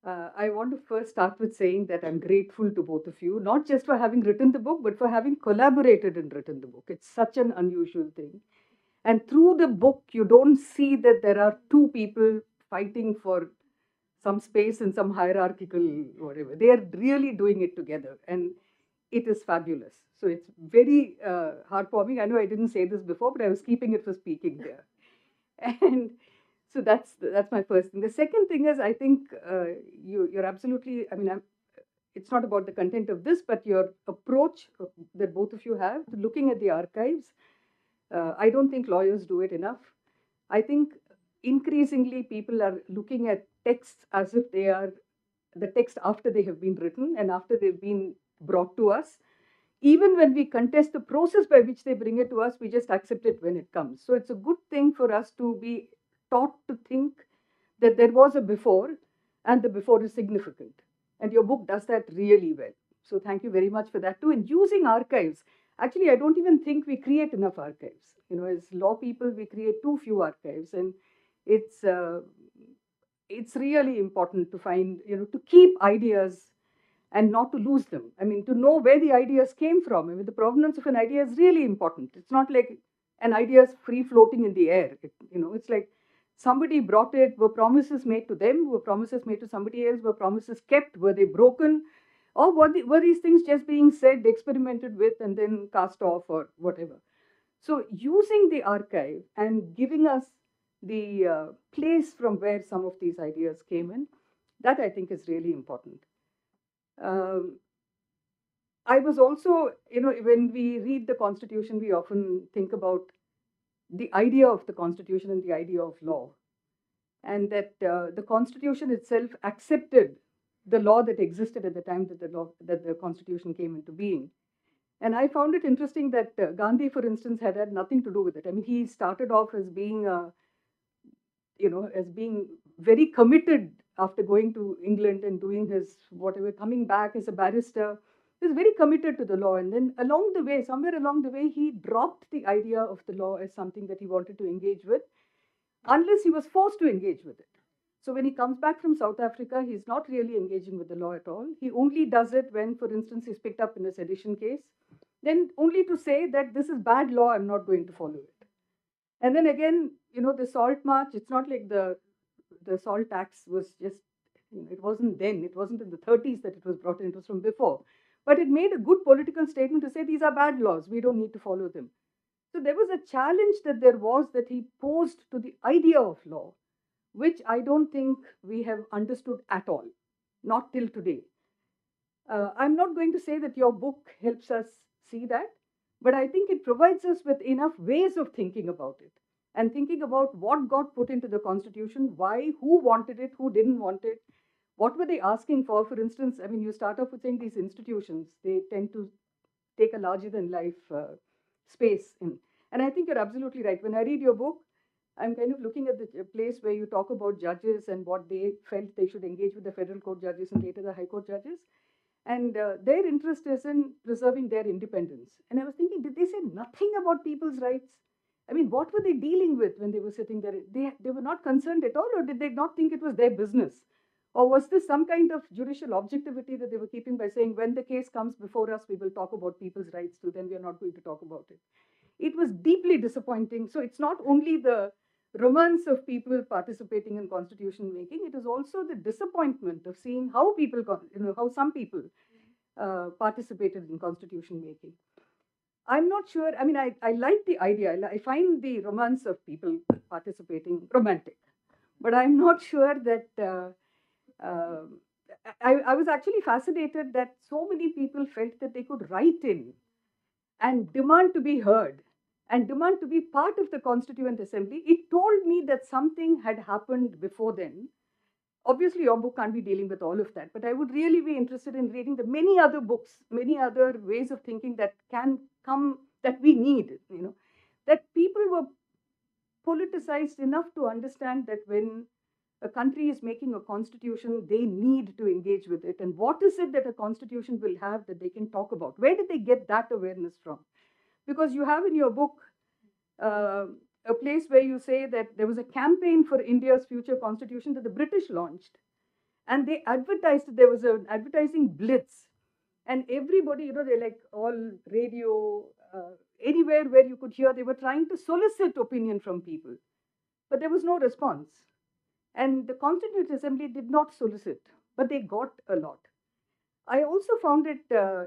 I want to first start with saying that I'm grateful to both of you, not just for having written the book, but for having collaborated and written the book. It's such an unusual thing. And through the book, you don't see that there are two people fighting for some space in some hierarchical whatever. They are really doing it together. And it is fabulous. So it's very heartwarming. I know I didn't say this before, but I was keeping it for speaking there. And so that's my first thing. The second thing is, I think you're absolutely, I mean, it's not about the content of this, but your approach that both of you have to looking at the archives. I don't think lawyers do it enough. I think increasingly people are looking at texts as if they are the text after they have been written and after they've been brought to us. Even when we contest the process by which they bring it to us, we just accept it when it comes. So it's a good thing for us to be taught to think that there was a before and the before is significant. And your book does that really well. So thank you very much for that too. And using archives, actually, I don't even think we create enough archives. You know, as law people, we create too few archives. And it's really important to find, you know, to keep ideas and not to lose them. I mean, to know where the ideas came from. I mean, the provenance of an idea is really important. It's not like an idea is free floating in the air. It's like somebody brought it, were promises made to them, were promises made to somebody else, were promises kept, were they broken? Or were these things just being said, experimented with, and then cast off or whatever? So using the archive and giving us the place from where some of these ideas came in, that I think is really important. I was also, when we read the Constitution, we often think about the idea of the Constitution and the idea of law. And that the Constitution itself accepted the law that existed at the time that the Constitution came into being. And I found it interesting that Gandhi, for instance, had nothing to do with it. I mean, he started off as being, as being very committed after going to England and doing his whatever, coming back as a barrister. He was very committed to the law. And then somewhere along the way, he dropped the idea of the law as something that he wanted to engage with, unless he was forced to engage with it. So when he comes back from South Africa, he's not really engaging with the law at all. He only does it when, for instance, he's picked up in a sedition case, then only to say that this is bad law, I'm not going to follow it. And then again, the salt march, it's not like the salt tax was just, it wasn't then, it wasn't in the 30s that it was brought in, it was from before. But it made a good political statement to say these are bad laws, we don't need to follow them. So there was a challenge that he posed to the idea of law, which I don't think we have understood at all, not till today. I'm not going to say that your book helps us see that, but I think it provides us with enough ways of thinking about it and thinking about what got put into the Constitution, why, who wanted it, who didn't want it, what were they asking for. For instance, I mean, you start off with saying these institutions, they tend to take a larger than life space in. And I think you're absolutely right. When I read your book, I'm kind of looking at the place where you talk about judges and what they felt they should engage with the federal court judges and later the high court judges. And their interest is in preserving their independence. And I was thinking, did they say nothing about people's rights? I mean, what were they dealing with when they were sitting there? They were not concerned at all, or did they not think it was their business? Or was this some kind of judicial objectivity that they were keeping by saying, when the case comes before us, we will talk about people's rights too, then we are not going to talk about it. It was deeply disappointing. So it's not only the romance of people participating in constitution making, it is also the disappointment of seeing how people, how some people participated in constitution making. I'm not sure, I mean, I like the idea. I find the romance of people participating romantic, but I'm not sure that I was actually fascinated that so many people felt that they could write in and demand to be heard and demand to be part of the Constituent Assembly. It told me that something had happened before then. Obviously, your book can't be dealing with all of that, but I would really be interested in reading the many other books, many other ways of thinking that can come, that we need, that people were politicized enough to understand that when a country is making a constitution, they need to engage with it. And what is it that a constitution will have that they can talk about? Where did they get that awareness from? Because you have in your book uh, a place where you say that there was a campaign for India's future constitution that the British launched. And they advertised, there was an advertising blitz. And everybody, they're like all radio, anywhere where you could hear, they were trying to solicit opinion from people. But there was no response. And the Constituent Assembly did not solicit, but they got a lot. I also found it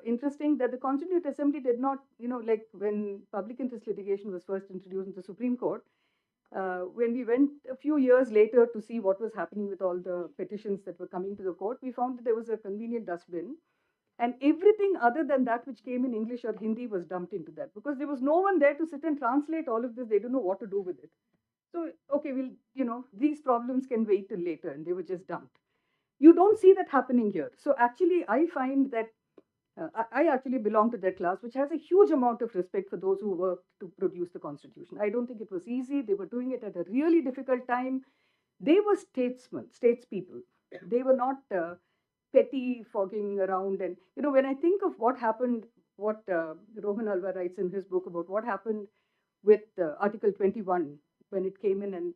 interesting that the Constituent Assembly did not, like when public interest litigation was first introduced in the Supreme Court, when we went a few years later to see what was happening with all the petitions that were coming to the court, we found that there was a convenient dustbin. And everything other than that which came in English or Hindi was dumped into that because there was no one there to sit and translate all of this. They don't know what to do with it. So, okay, these problems can wait till later, and they were just dumped. You don't see that happening here. So actually, I find that I actually belong to that class, which has a huge amount of respect for those who worked to produce the Constitution. I don't think it was easy. They were doing it at a really difficult time. They were statesmen, statespeople. They were not petty fogging around. And, when I think of what happened, what Rohan Alva writes in his book about what happened with Article 21, when it came in, and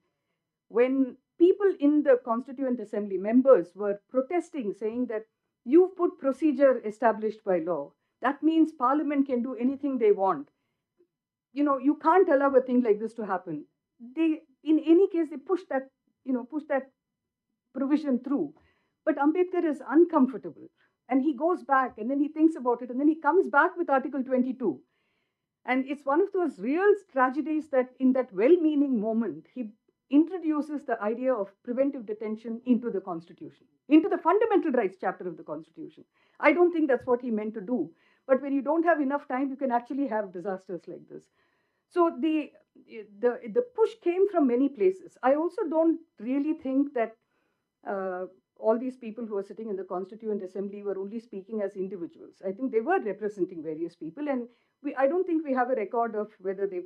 when people in the Constituent Assembly, members, were protesting, saying that you've put procedure established by law. That means Parliament can do anything they want. You can't allow a thing like this to happen. They, in any case, they push that provision through. But Ambedkar is uncomfortable. And he goes back and then he thinks about it and then he comes back with Article 22. And it's one of those real tragedies that in that well-meaning moment, he introduces the idea of preventive detention into the Constitution, into the fundamental rights chapter of the Constitution. I don't think that's what he meant to do. But when you don't have enough time, you can actually have disasters like this. So the push came from many places. I also don't really think that all these people who are sitting in the Constituent Assembly were only speaking as individuals. I think they were representing various people, and I don't think we have a record of whether they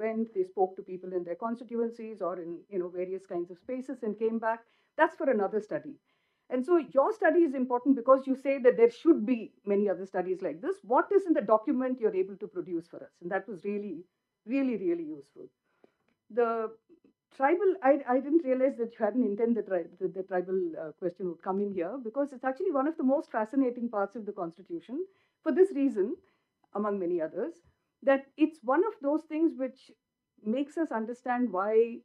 spoke to people in their constituencies or in various kinds of spaces and came back. That's for another study. And so your study is important because you say that there should be many other studies like this. What is in the document you're able to produce for us? And that was really, really, really useful. The tribal, I didn't realize that you hadn't intended the tribal question would come in here because it's actually one of the most fascinating parts of the Constitution for this reason, among many others, that it's one of those things which makes us understand why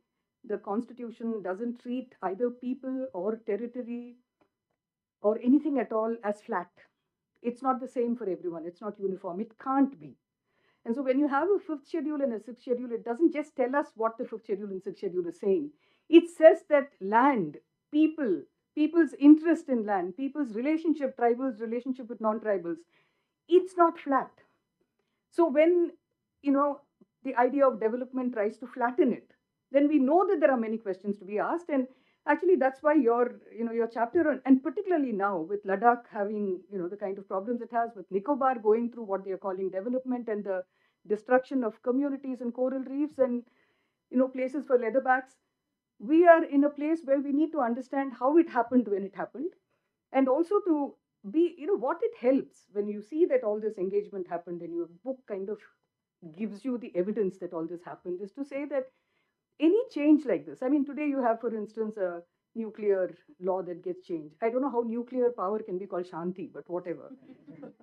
the Constitution doesn't treat either people or territory or anything at all as flat. It's not the same for everyone. It's not uniform. It can't be. And so when you have a fifth schedule and a sixth schedule, it doesn't just tell us what the fifth schedule and sixth schedule is saying. It says that land, people's interest in land, people's relationship, tribals' relationship with non-tribals, it's not flat. So when, the idea of development tries to flatten it, then we know that there are many questions to be asked. And actually, that's why your chapter, and particularly now with Ladakh having, the kind of problems it has, with Nicobar going through what they are calling development and the destruction of communities and coral reefs and, places for leatherbacks, we are in a place where we need to understand how it happened when it happened, and also to be, what it helps when you see that all this engagement happened and your book kind of gives you the evidence that all this happened, is to say that any change like this, I mean, today you have, for instance, a nuclear law that gets changed. I don't know how nuclear power can be called Shanti, but whatever.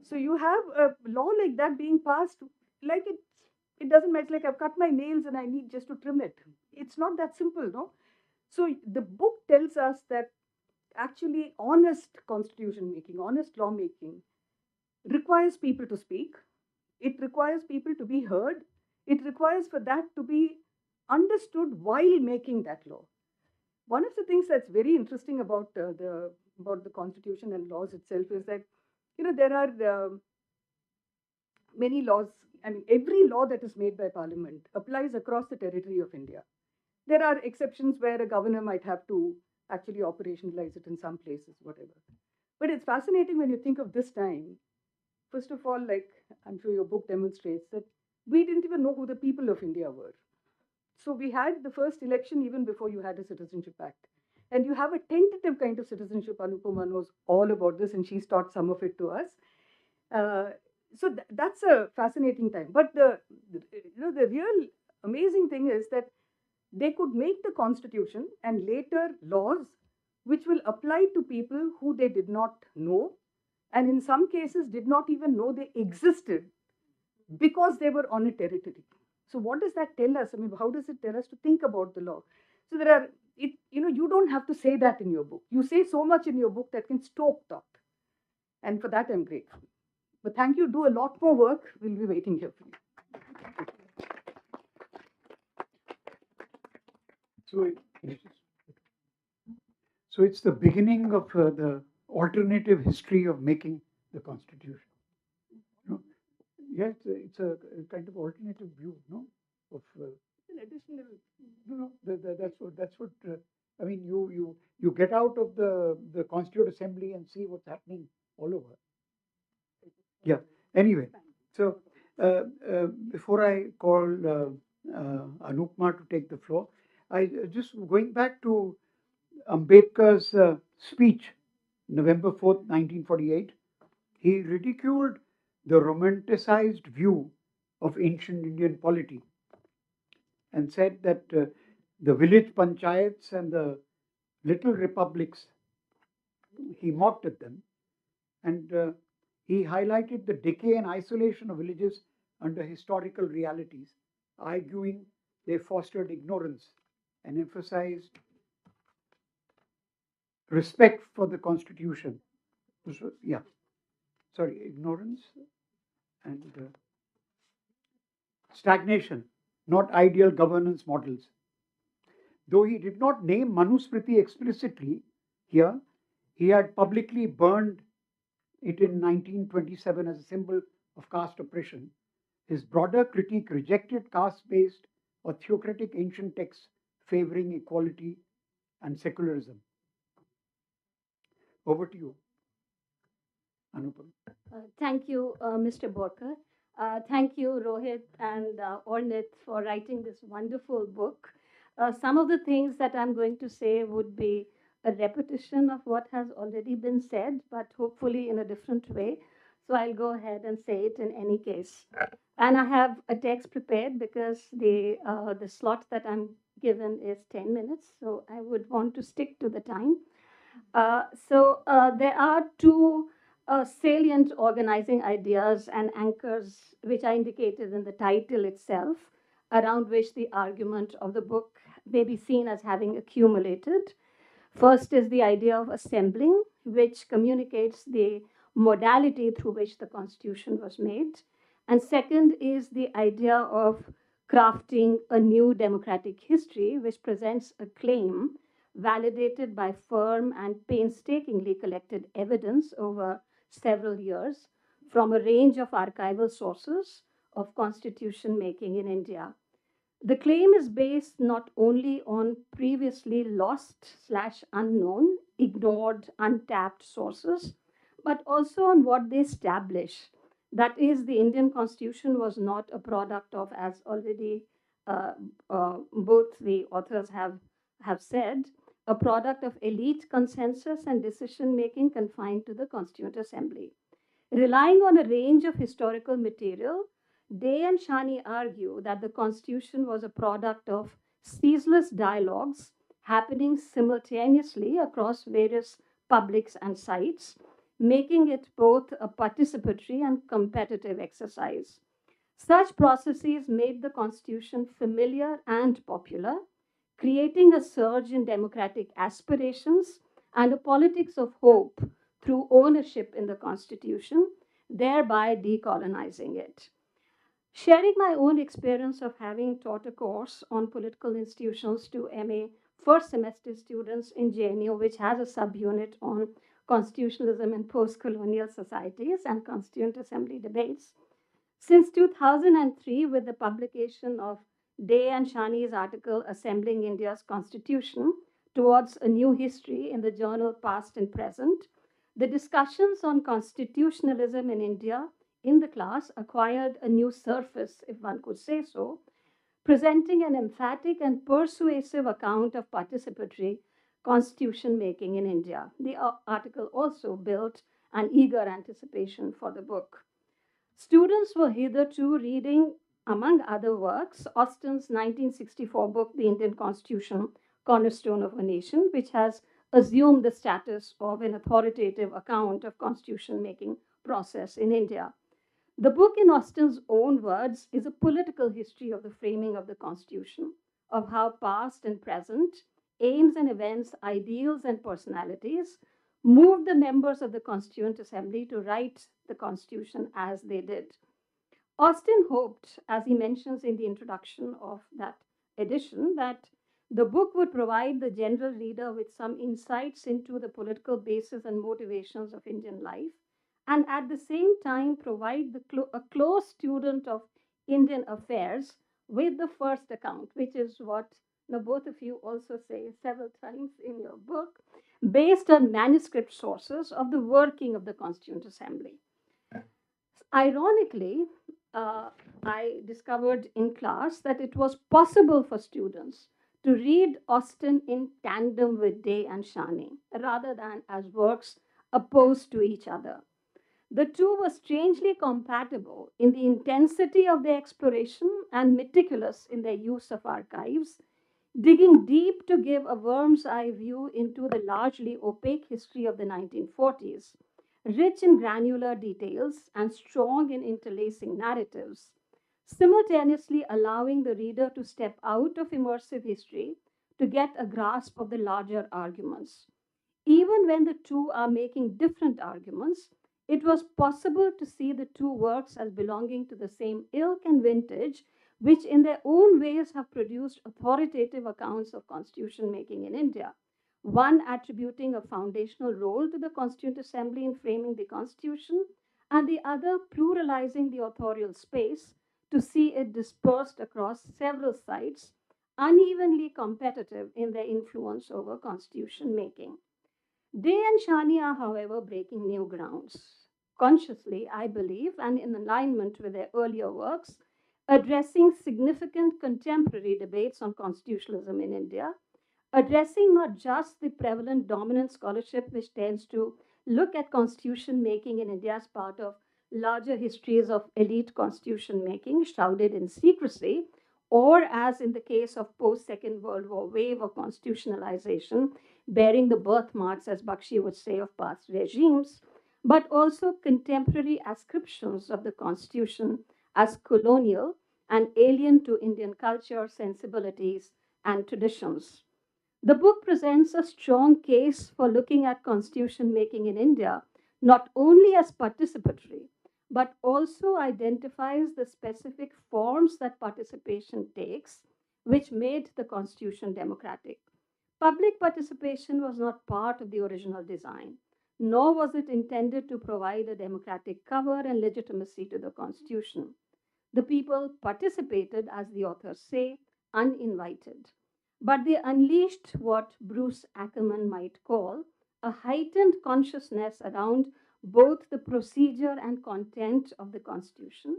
So you have a law like that being passed, like it doesn't matter, like I've cut my nails and I need just to trim it. It's not that simple, no? So the book tells us that actually honest constitution making, honest lawmaking requires people to speak. It requires people to be heard. It requires for that to be understood while making that law. One of the things that's very interesting about the about the Constitution and laws itself is that, there are many laws. I mean, every law that is made by Parliament applies across the territory of India. There are exceptions where a governor might have to actually operationalize it in some places, whatever. But it's fascinating when you think of this time. First of all, like I'm sure your book demonstrates, that we didn't even know who the people of India were. So we had the first election even before you had a Citizenship Act. And you have a tentative kind of citizenship. Anupama knows all about this, and she's taught some of it to us. So that's a fascinating time. But the real amazing thing is that they could make the constitution and later laws which will apply to people who they did not know, and in some cases did not even know they existed because they were on a territory. So what does that tell us? I mean, how does it tell us to think about the law? So there are, you don't have to say that in your book. You say so much in your book that can stoke thought. And for that, I'm grateful. But thank you. Do a lot more work. We'll be waiting here for you. So it's the beginning of the alternative history of making the Constitution. Yes, it's a kind of alternative view, no? Of An additional. no, that's what. I mean, you get out of the Constituent Assembly and see what's happening all over. Yeah. Anyway, so before I call Anupma to take the floor, I just going back to Ambedkar's speech, November 4th, 1948. He ridiculed the romanticized view of ancient Indian polity and said that the village panchayats and the little republics, he mocked at them, and he highlighted the decay and isolation of villages under historical realities, arguing they fostered ignorance and emphasized respect for the Constitution. Ignorance and stagnation, not ideal governance models. Though he did not name Manusmriti explicitly here, he had publicly burned it in 1927 as a symbol of caste oppression. His broader critique rejected caste-based or theocratic ancient texts favoring equality and secularism. Over to you, Anupam. Thank you, Mr. Borkar. Thank you, Rohit and Ornit, for writing this wonderful book. Some of the things that I'm going to say would be a repetition of what has already been said, but hopefully in a different way. So I'll go ahead and say it in any case. And I have a text prepared because the slot that I'm given is 10 minutes. So I would want to stick to the time. There are two salient organizing ideas and anchors which are indicated in the title itself, around which the argument of the book may be seen as having accumulated. First is the idea of assembling, which communicates the modality through which the Constitution was made. And second is the idea of crafting a new democratic history, which presents a claim validated by firm and painstakingly collected evidence over several years from a range of archival sources of constitution making in India. The claim is based not only on previously lost/unknown, ignored, untapped sources, but also on what they establish. That is, the Indian Constitution was not a product of, as already both the authors have said, a product of elite consensus and decision making confined to the Constituent Assembly. Relying on a range of historical material, Day and Shani argue that the Constitution was a product of ceaseless dialogues happening simultaneously across various publics and sites, making it both a participatory and competitive exercise. Such processes made the Constitution familiar and popular, creating a surge in democratic aspirations and a politics of hope through ownership in the Constitution, thereby decolonizing it. Sharing my own experience of having taught a course on political institutions to MA first semester students in JNU, which has a subunit on Constitutionalism in Post-Colonial Societies and Constituent Assembly Debates. Since 2003, with the publication of Day and Shani's article Assembling India's Constitution Towards a New History in the journal Past and Present, the discussions on constitutionalism in India in the class acquired a new surface, if one could say so, presenting an emphatic and persuasive account of participatory constitution making in India. The article also built an eager anticipation for the book. Students were hitherto reading, among other works, Austen's 1964 book, The Indian Constitution, Cornerstone of a Nation, which has assumed the status of an authoritative account of constitution making process in India. The book, in Austen's own words, is a political history of the framing of the Constitution, of how past and present, aims and events, ideals and personalities moved the members of the Constituent Assembly to write the Constitution as they did. Austen hoped, as he mentions in the introduction of that edition, that the book would provide the general reader with some insights into the political basis and motivations of Indian life, and at the same time provide a close student of Indian affairs with the first account, which is what both of you also say several times in your book, based on manuscript sources of the working of the Constituent Assembly. Ironically, I discovered in class that it was possible for students to read Austen in tandem with Day and Shani, rather than as works opposed to each other. The two were strangely compatible in the intensity of their exploration and meticulous in their use of archives, digging deep to give a worm's eye view into the largely opaque history of the 1940s, rich in granular details and strong in interlacing narratives, simultaneously allowing the reader to step out of immersive history to get a grasp of the larger arguments. Even when the two are making different arguments, it was possible to see the two works as belonging to the same ilk and vintage, which in their own ways have produced authoritative accounts of constitution making in India. One attributing a foundational role to the Constituent Assembly in framing the Constitution, and the other pluralizing the authorial space to see it dispersed across several sites, unevenly competitive in their influence over constitution making. Day and Shani are, however, breaking new grounds. Consciously, I believe, and in alignment with their earlier works, addressing significant contemporary debates on constitutionalism in India, addressing not just the prevalent dominant scholarship which tends to look at constitution making in India as part of larger histories of elite constitution making shrouded in secrecy, or as in the case of post-Second World War wave of constitutionalization, bearing the birthmarks, as Bakshi would say, of past regimes, but also contemporary ascriptions of the Constitution as colonial and alien to Indian culture, sensibilities, and traditions. The book presents a strong case for looking at constitution making in India, not only as participatory, but also identifies the specific forms that participation takes, which made the constitution democratic. Public participation was not part of the original design, nor was it intended to provide a democratic cover and legitimacy to the constitution. The people participated, as the authors say, uninvited. But they unleashed what Bruce Ackerman might call a heightened consciousness around both the procedure and content of the Constitution,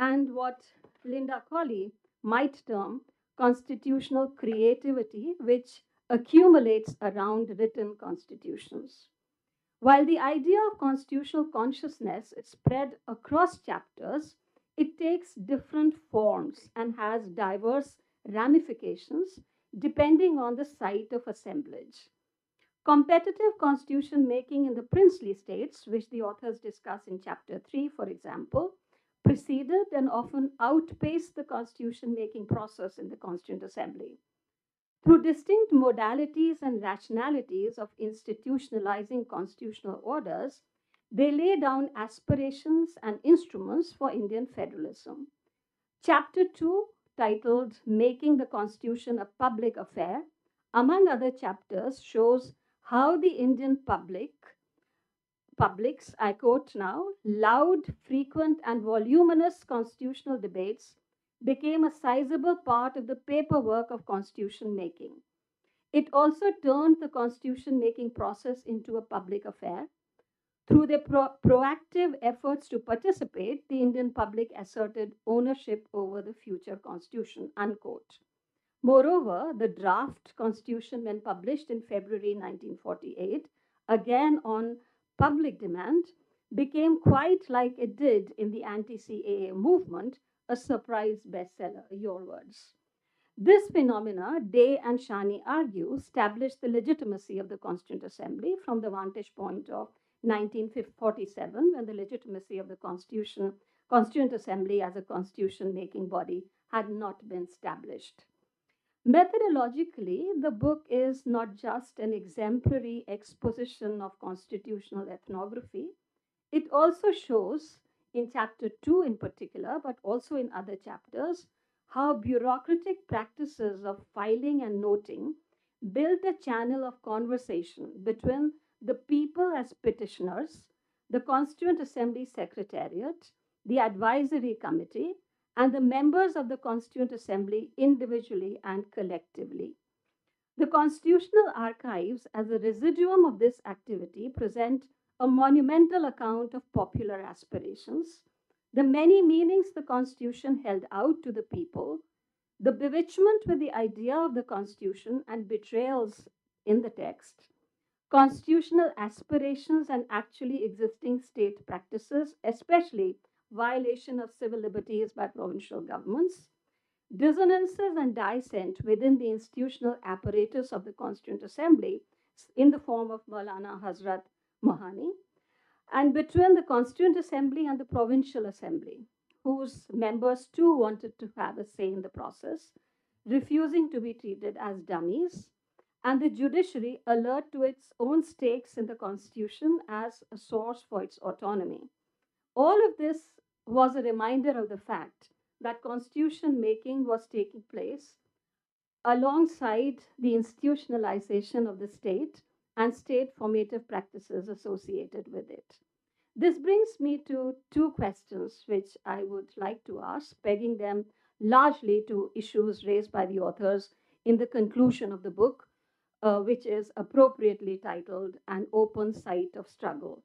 and what Linda Colley might term constitutional creativity, which accumulates around written constitutions. While the idea of constitutional consciousness is spread across chapters, it takes different forms and has diverse ramifications depending on the site of assemblage. Competitive constitution making in the princely states, which the authors discuss in chapter 3, for example, preceded and often outpaced the constitution making process in the Constituent Assembly. Through distinct modalities and rationalities of institutionalizing constitutional orders, they lay down aspirations and instruments for Indian federalism. Chapter 2, titled Making the Constitution a Public Affair, among other chapters, shows how the Indian publics, I quote now, loud, frequent, and voluminous constitutional debates became a sizable part of the paperwork of constitution making. It also turned the constitution making process into a public affair. Through their proactive efforts to participate, the Indian public asserted ownership over the future constitution, unquote. Moreover, the draft constitution, when published in February 1948, again on public demand, became quite like it did in the anti CAA movement, a surprise bestseller, your words. This phenomena, Day and Shani argue, established the legitimacy of the Constituent Assembly from the vantage point of 1947, when the legitimacy of the Constituent Assembly as a constitution making body had not been established. Methodologically, the book is not just an exemplary exposition of constitutional ethnography, it also shows, in chapter 2 in particular, but also in other chapters, how bureaucratic practices of filing and noting built a channel of conversation between the people as petitioners, the Constituent Assembly Secretariat, the Advisory Committee, and the members of the Constituent Assembly individually and collectively. The constitutional archives, as a residuum of this activity, present a monumental account of popular aspirations, the many meanings the Constitution held out to the people, the bewitchment with the idea of the Constitution and betrayals in the text, constitutional aspirations and actually existing state practices, especially violation of civil liberties by provincial governments, dissonances and dissent within the institutional apparatus of the Constituent Assembly in the form of Maulana Hazrat Mohani, and between the Constituent Assembly and the Provincial Assembly, whose members too wanted to have a say in the process, refusing to be treated as dummies, and the judiciary alert to its own stakes in the Constitution as a source for its autonomy. All of this was a reminder of the fact that constitution making was taking place alongside the institutionalization of the state and state formative practices associated with it. This brings me to two questions which I would like to ask, pegging them largely to issues raised by the authors in the conclusion of the book, which is appropriately titled An Open Site of Struggle.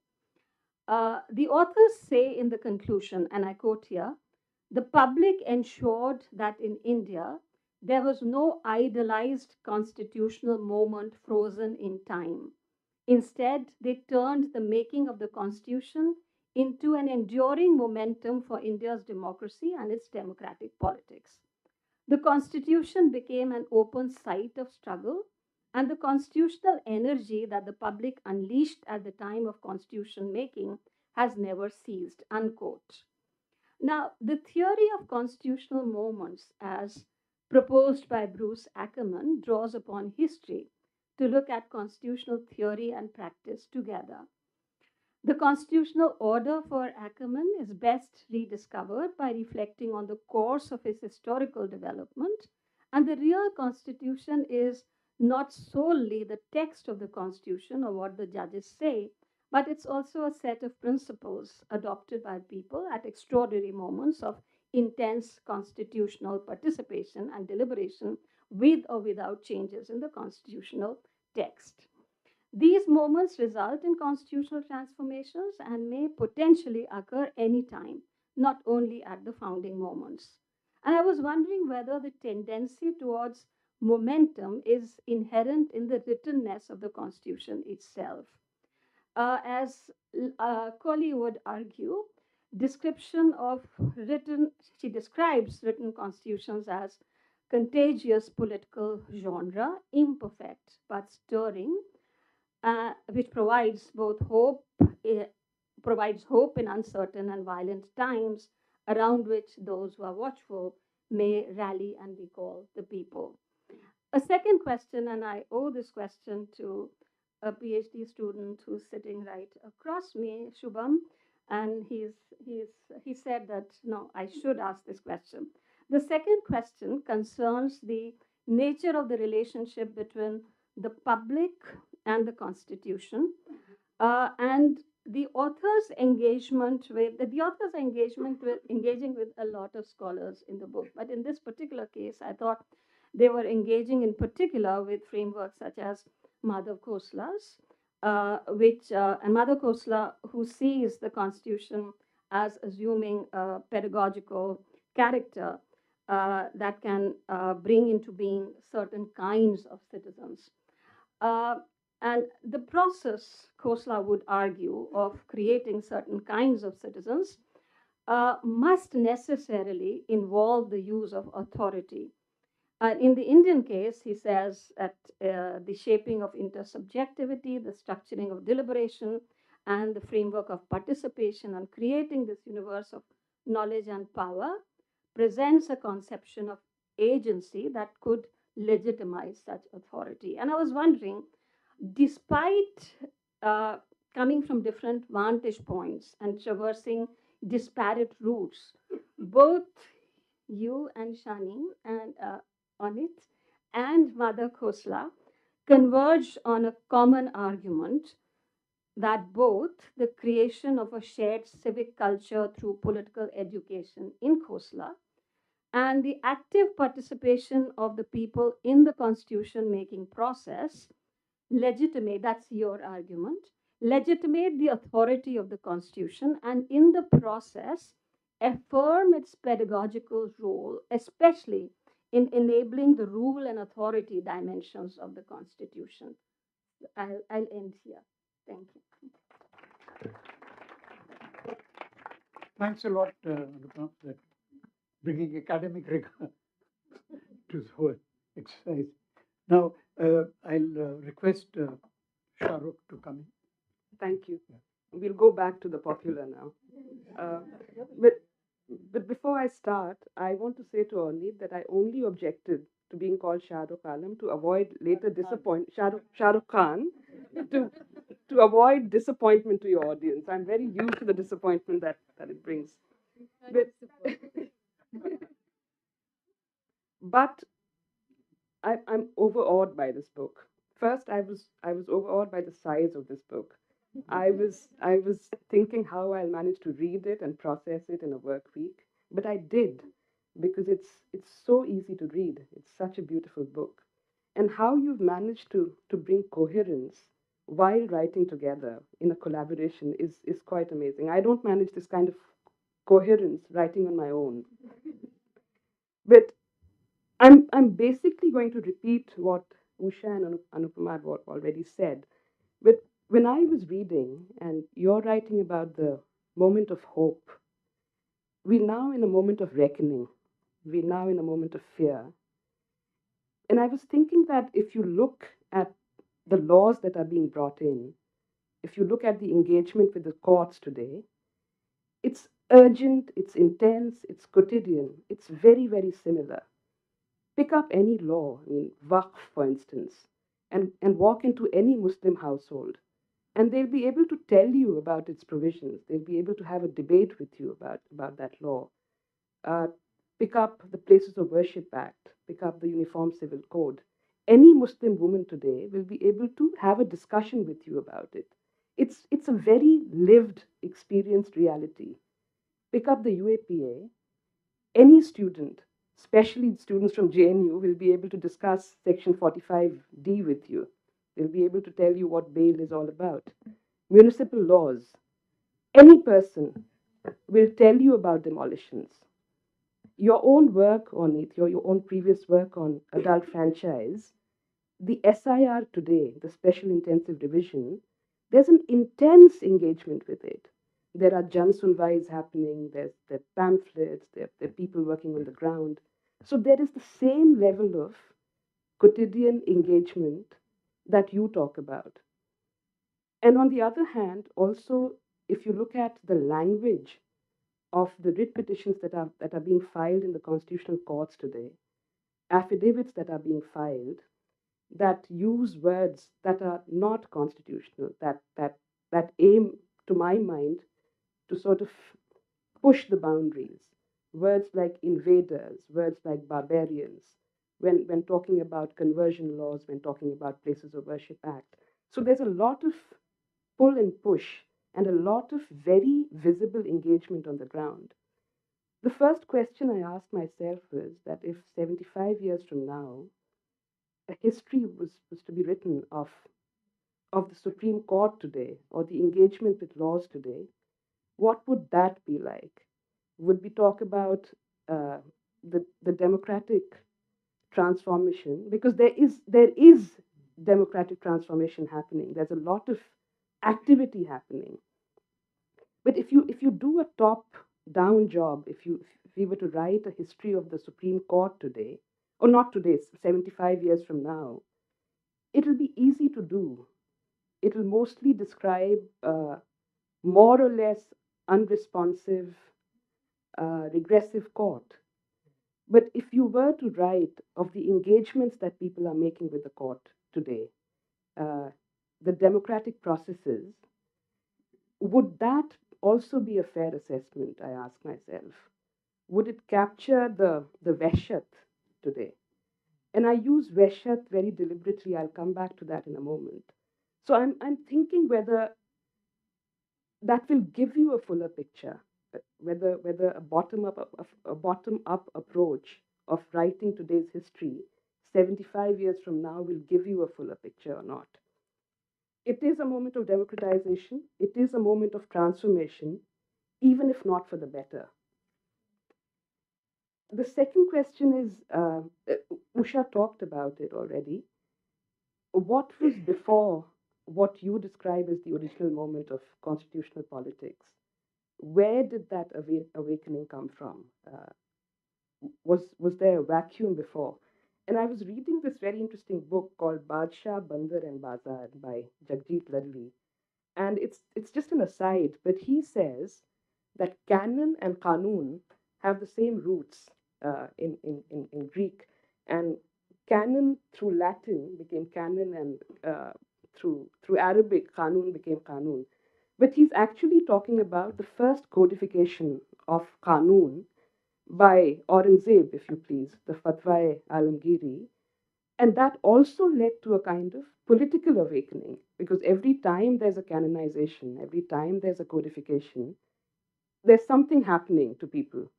The authors say in the conclusion, and I quote here, the public ensured that in India there was no idealized constitutional moment frozen in time. Instead, they turned the making of the constitution into an enduring momentum for India's democracy and its democratic politics. The constitution became an open site of struggle, and the constitutional energy that the public unleashed at the time of constitution making has never ceased, unquote. Now, the theory of constitutional moments, as proposed by Bruce Ackerman, draws upon history to look at constitutional theory and practice together. The constitutional order for Ackerman is best rediscovered by reflecting on the course of his historical development, and the real constitution is not solely the text of the constitution or what the judges say, but it's also a set of principles adopted by people at extraordinary moments of intense constitutional participation and deliberation with or without changes in the constitutional text. These moments result in constitutional transformations and may potentially occur anytime, not only at the founding moments. And I was wondering whether the tendency towards momentum is inherent in the writtenness of the Constitution itself. As Colley would argue, she describes written constitutions as contagious political genre, imperfect but stirring, which provides hope in uncertain and violent times, around which those who are watchful may rally and recall the people. A second question, and I owe this question to a PhD student who's sitting right across me, Shubham, and he said that no, I should ask this question. The second question concerns the nature of the relationship between the public and the Constitution. And the author's engagement with engaging with a lot of scholars in the book. But in this particular case, I thought they were engaging in particular with frameworks such as Madhav Khosla's, and Madhav Khosla, who sees the Constitution as assuming a pedagogical character that can bring into being certain kinds of citizens. Uh, and the process, Khosla would argue, of creating certain kinds of citizens must necessarily involve the use of authority. In the Indian case, he says that the shaping of intersubjectivity, the structuring of deliberation, and the framework of participation and creating this universe of knowledge and power presents a conception of agency that could legitimize such authority. And I was wondering, despite uh, coming from different vantage points and traversing disparate routes, both you and Shani and Ornit and Mother Khosla converged on a common argument that both the creation of a shared civic culture through political education in Khosla and the active participation of the people in the constitution making process legitimate, that's your argument, legitimate the authority of the constitution and in the process affirm its pedagogical role, especially in enabling the rule and authority dimensions of the constitution. I'll end here. Thank you. Thanks a lot, Anupam, for bringing academic rigor to the whole exercise. Now, I'll request Shah Rukh to come in. Thank you. We'll go back to the popular now. But before I start, I want to say to Ornit that I only objected to being called Shah Rukh Alam to avoid later Shah Rukh Khan to avoid disappointment to your audience. I'm very used to the disappointment that it brings. But I'm overawed by this book. First, I was overawed by the size of this book. I was thinking how I'll manage to read it and process it in a work week, but I did because it's so easy to read. It's such a beautiful book, and how you've managed to bring coherence while writing together in a collaboration is quite amazing. I don't manage this kind of coherence writing on my own, but I'm basically going to repeat what Usha and Anupama have already said. But when I was reading, and you're writing about the moment of hope, we're now in a moment of reckoning. We're now in a moment of fear. And I was thinking that if you look at the laws that are being brought in, if you look at the engagement with the courts today, it's urgent, it's intense, it's quotidian, it's very, very similar. Pick up any law, I mean, Waqf, for instance, and walk into any Muslim household, and they'll be able to tell you about its provisions. They'll be able to have a debate with you about that law. Pick up the Places of Worship Act, pick up the Uniform Civil Code. Any Muslim woman today will be able to have a discussion with you about it. It's a very lived, experienced reality. Pick up the UAPA. Any student, especially students from JNU, will be able to discuss Section 45D with you. They'll be able to tell you what bail is all about. Municipal laws. Any person will tell you about demolitions. Your own work on it, your own previous work on adult franchise, the SIR today, the Special Intensive Revision, there's an intense engagement with it. There are Jansunvais happening, there are pamphlets, there are people working on the ground. So there is the same level of quotidian engagement that you talk about. And on the other hand, also, if you look at the language of the writ petitions that are being filed in the constitutional courts today, affidavits that are being filed that use words that are not constitutional, that aim, to my mind, to sort of push the boundaries. Words like invaders, words like barbarians, when talking about conversion laws, when talking about Places of Worship Act. So there's a lot of pull and push and a lot of very visible engagement on the ground. The first question I asked myself was that if 75 years from now, a history was to be written of the Supreme Court today or the engagement with laws today, what would that be like? Would we talk about uh, the democratic transformation? Because there is democratic transformation happening. There's a lot of activity happening. But if you do a top down job, if we were to write a history of the Supreme Court today, or not today, 75 years from now, it'll be easy to do. It'll mostly describe more or less unresponsive, regressive court. But if you were to write of the engagements that people are making with the court today, uh, the democratic processes, would that also be a fair assessment? I ask myself. Would it capture the Veshat today? And I use Veshat very deliberately. I'll come back to that in a moment. So I'm thinking whether that will give you a fuller picture, whether a bottom up approach of writing today's history 75 years from now will give you a fuller picture or not. It is a moment of democratization. It is a moment of transformation, even if not for the better. The second question is Usha talked about it already. What was before what you describe as the original moment of constitutional politics? Where did that awakening come from? Was there a vacuum before? And I was reading this very interesting book called Badshah, Bandar and Bazar by Jagjit Lalli. And it's just an aside, but he says that canon and qanun have the same roots in Greek. And canon through Latin became canon, and through Arabic, qanun became qanun. But he's actually talking about the first codification of qanun by Aurangzeb, if you please, the Fatwa Alamgiri. And that also led to a kind of political awakening, because every time there's a canonization, every time there's a codification, there's something happening to people.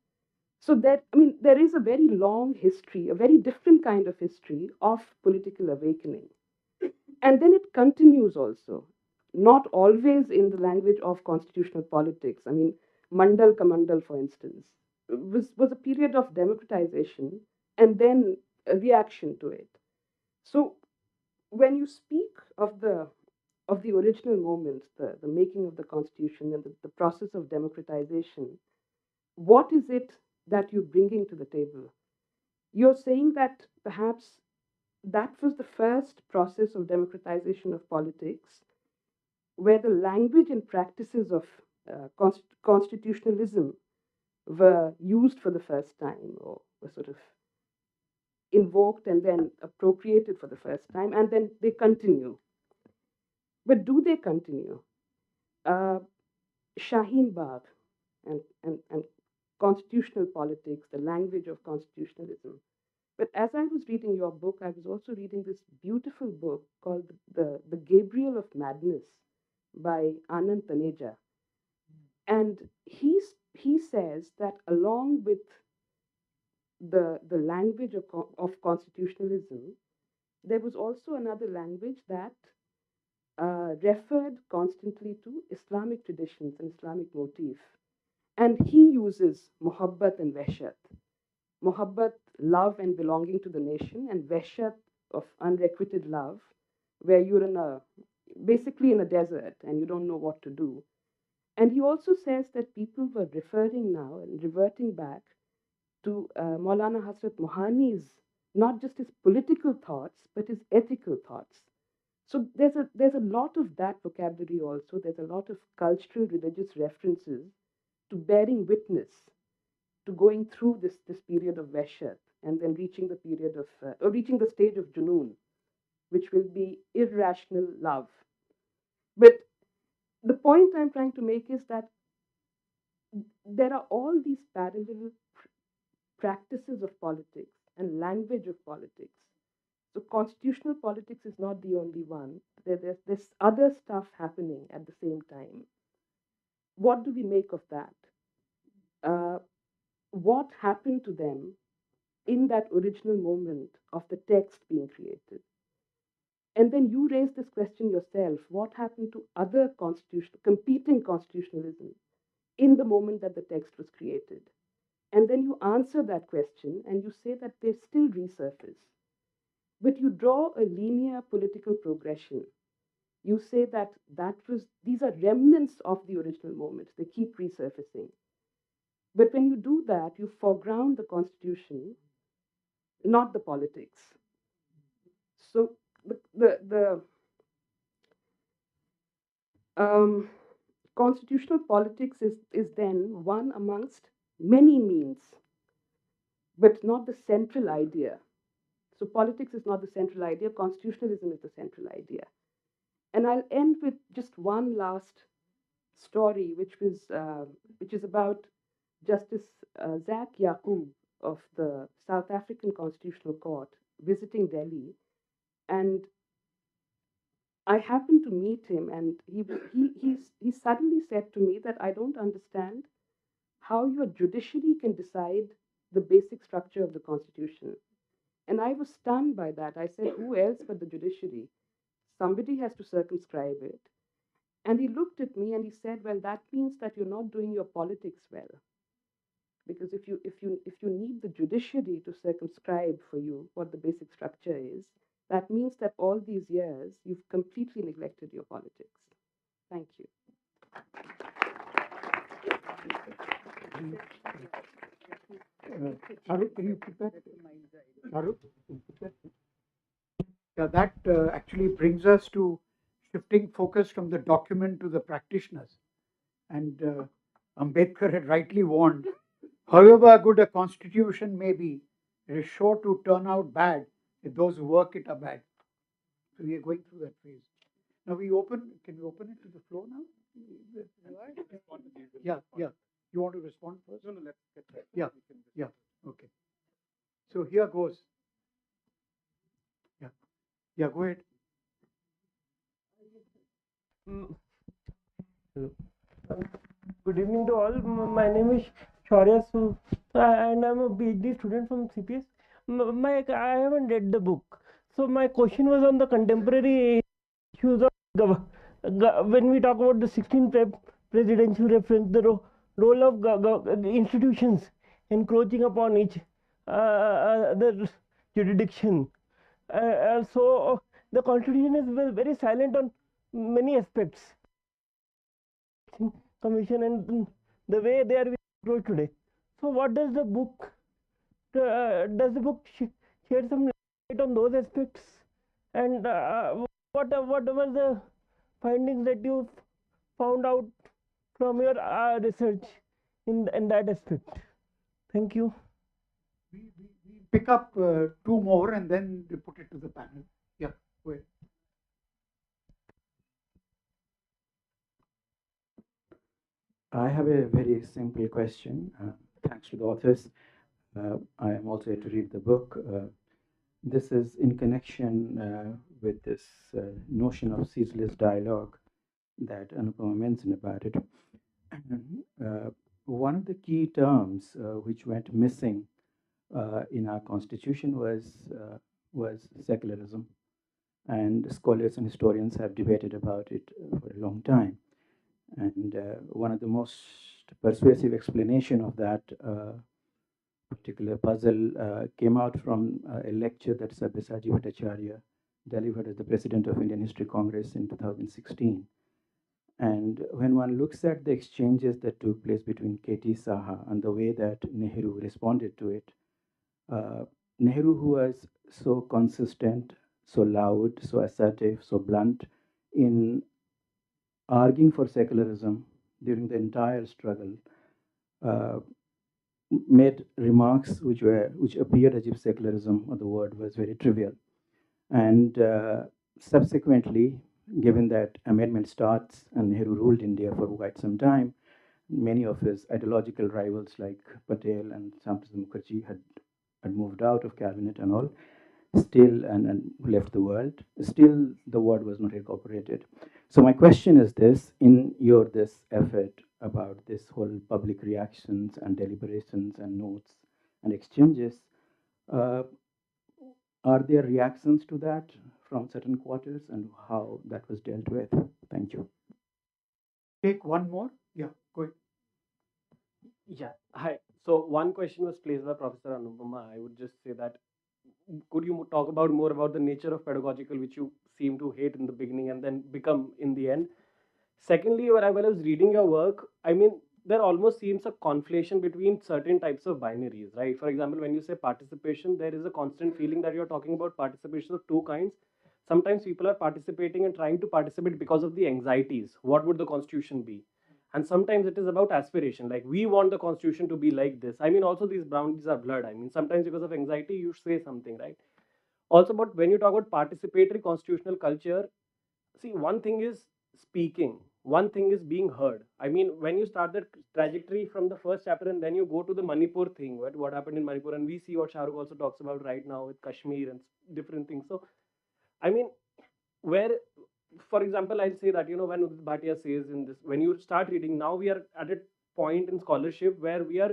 So that, I mean, there is a very long history, a very different kind of history of political awakening. And then it continues also, not always in the language of constitutional politics. I mean, Mandal Kamandal, for instance, was a period of democratization and then a reaction to it. So when you speak of the original moments, the making of the constitution and the process of democratization, what is it that you're bringing to the table? You're saying that perhaps that was the first process of democratization of politics, where the language and practices of constitutionalism were used for the first time, or were sort of invoked and then appropriated for the first time, and then they continue. But do they continue? Uh, Shaheen Bagh and constitutional politics, the language of constitutionalism. But as I was reading your book, I was also reading this beautiful book called The Gabriel of Madness by Anand Taneja. And he says that along with the language of constitutionalism, there was also another language that referred constantly to Islamic traditions and Islamic motif. And he uses muhabbat and veshat. Muhabbat, love and belonging to the nation, and veshat, of unrequited love, where you're basically in a desert and you don't know what to do. And he also says that people were referring now and reverting back to Maulana Hazrat Mohani's, not just his political thoughts, but his ethical thoughts. So there's a lot of that vocabulary also. There's a lot of cultural, religious references to bearing witness to going through this period of Veshat and then reaching the period of or reaching the stage of Junoon, which will be irrational love. But the point I'm trying to make is that there are all these parallel practices of politics and language of politics. So constitutional politics is not the only one. There's other stuff happening at the same time. What do we make of that? Uh, what happened to them in that original moment of the text being created? And then you raise this question yourself: what happened to other competing constitutionalism in the moment that the text was created? And then you answer that question and you say that they still resurface. But you draw a linear political progression. You say that these are remnants of the original moment. They keep resurfacing. But when you do that, you foreground the constitution, not the politics. So the constitutional politics is then one amongst many means, but not the central idea. So politics is not the central idea, constitutionalism is the central idea. And I'll end with just one last story, which is about Justice Zach Yaqub of the South African Constitutional Court visiting Delhi, and I happened to meet him, and he suddenly said to me that I don't understand how your judiciary can decide the basic structure of the Constitution. And I was stunned by that. I said, who else but the judiciary? Somebody has to circumscribe it. And he looked at me and he said, well, that means that you're not doing your politics well. Because if you need the judiciary to circumscribe for you what the basic structure is, that means that all these years you've completely neglected your politics. Thank you. Shahrukh, can you put that? Shahrukh, put that? Yeah, that actually brings us to shifting focus from the document to the practitioners. And Ambedkar had rightly warned, however good a constitution may be, it is sure to turn out bad if those who work it are bad. So we are going through that phase. Now can we open it to the floor now? Yeah, yeah. You want to respond first? No, let's get that. Yeah, yeah, okay. So here goes. Yeah, yeah, go ahead. Hello. Good evening to all. My name is Shaurya and I'm a PhD student from CPS. I haven't read the book. So my question was on the contemporary issues of when we talk about the 16th presidential reference, the role of institutions encroaching upon each the jurisdiction. So the constitution is very silent on many aspects. Commission and the way they are approached today. So, what does the book shed some light on those aspects? And what were the findings that you found out from your research in that aspect? Thank you. We pick up two more and then we put it to the panel. Yeah, go ahead. I have a very simple question. Thanks to the authors. I am also here to read the book. This is in connection with this notion of ceaseless dialogue that Anupama mentioned about it. One of the key terms which went missing in our constitution was secularism, and scholars and historians have debated about it for a long time. And one of the most persuasive explanation of that particular puzzle came out from a lecture that Sabyasachi Bhattacharya delivered as the president of Indian History Congress in 2016. And when one looks at the exchanges that took place between K.T. Saha and the way that Nehru responded to it, Nehru, who was so consistent, so loud, so assertive, so blunt in arguing for secularism during the entire struggle, made remarks which appeared as if secularism, or the word, was very trivial. And subsequently, given that amendment starts and Nehru ruled India for quite some time, many of his ideological rivals like Patel and Shyam Prasad Mukherjee had moved out of cabinet and all. still, and left the world, still the word was not incorporated. So my question is this: in your this effort about this whole public reactions and deliberations and notes and exchanges, uh, are there reactions to that from certain quarters, and how that was dealt with? Thank you. Take one more. Yeah, go ahead. Yeah, hi. So one question was placed by Professor Anupama. I would just say that could you talk about more about the nature of pedagogical, which you seem to hate in the beginning and then become in the end? Secondly, when I was reading your work, I mean, there almost seems a conflation between certain types of binaries, right? For example, when you say participation, there is a constant feeling that you're talking about participation of two kinds. Sometimes people are participating and trying to participate because of the anxieties. What would the constitution be? And sometimes it is about aspiration, like we want the constitution to be like this. I mean, also these boundaries are blurred. I mean, sometimes because of anxiety, you say something, right? Also, but when you talk about participatory constitutional culture, see, one thing is speaking, one thing is being heard. I mean, when you start the trajectory from the first chapter and then you go to the Manipur thing, what happened in Manipur, and we see what Shahrukh also talks about right now with Kashmir and different things. So, I mean, where, for example, I'll say that, when Udit Bhatia says in this, when you start reading, now we are at a point in scholarship where we are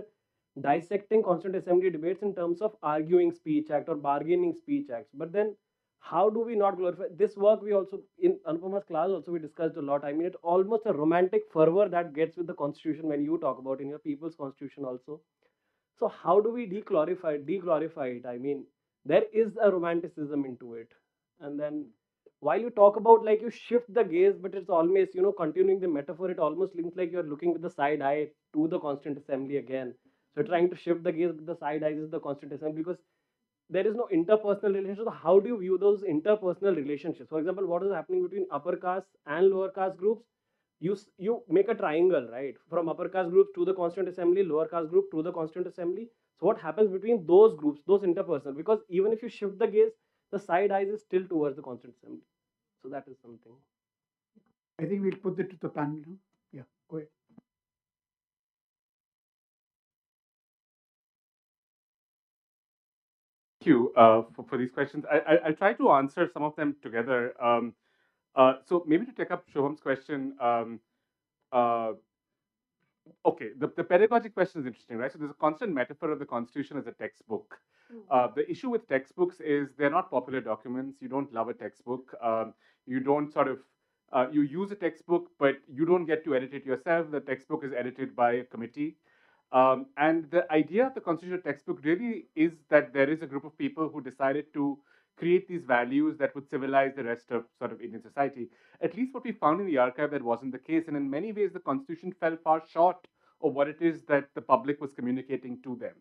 dissecting Constituent Assembly debates in terms of arguing speech act or bargaining speech acts. But then how do we not glorify this work? We also, in Anupama's class also, we discussed a lot. I mean, it's almost a romantic fervor that gets with the constitution when you talk about in your people's constitution also. So how do we deglorify it? I mean, there is a romanticism into it. And then while you talk about, like, you shift the gaze, but it's always, continuing the metaphor, it almost looks like you're looking with the side eye to the Constituent Assembly again. So trying to shift the gaze with the side eyes is the Constituent Assembly, because there is no interpersonal relationship. So how do you view those interpersonal relationships? For example, what is happening between upper caste and lower caste groups? You make a triangle, right? From upper caste groups to the Constituent Assembly, lower caste group to the Constituent Assembly. So what happens between those groups, those interpersonal? Because even if you shift the gaze, the side eyes is still towards the Constituent Assembly. So that is something. I think we'll put it to the panel now. Yeah, go ahead. Thank you for these questions. I'll try to answer some of them together. So maybe to take up Shubham's question, uh, okay, the pedagogic question is interesting, right? So there's a constant metaphor of the Constitution as a textbook. The issue with textbooks is they're not popular documents. You don't love a textbook. You don't sort of you use a textbook, but you don't get to edit it yourself. The textbook is edited by a committee. And the idea of the constitutional textbook really is that there is a group of people who decided to create these values that would civilize the rest of sort of Indian society. At least what we found in the archive, that wasn't the case. And in many ways, the constitution fell far short of what it is that the public was communicating to them.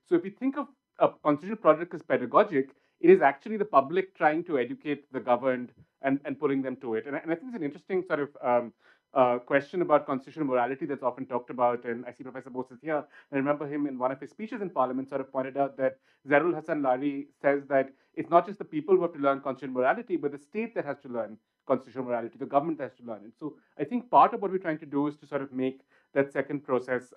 So if we think of a constitutional project as pedagogic, it is actually the public trying to educate the governed and pulling them to it. And I think it's an interesting sort of question about constitutional morality that's often talked about. And I see Professor Bose is here. And I remember him in one of his speeches in Parliament sort of pointed out that Zarul Hassan Lari says that it's not just the people who have to learn constitutional morality, but the state that has to learn constitutional morality, the government has to learn it. So I think part of what we're trying to do is to sort of make that second process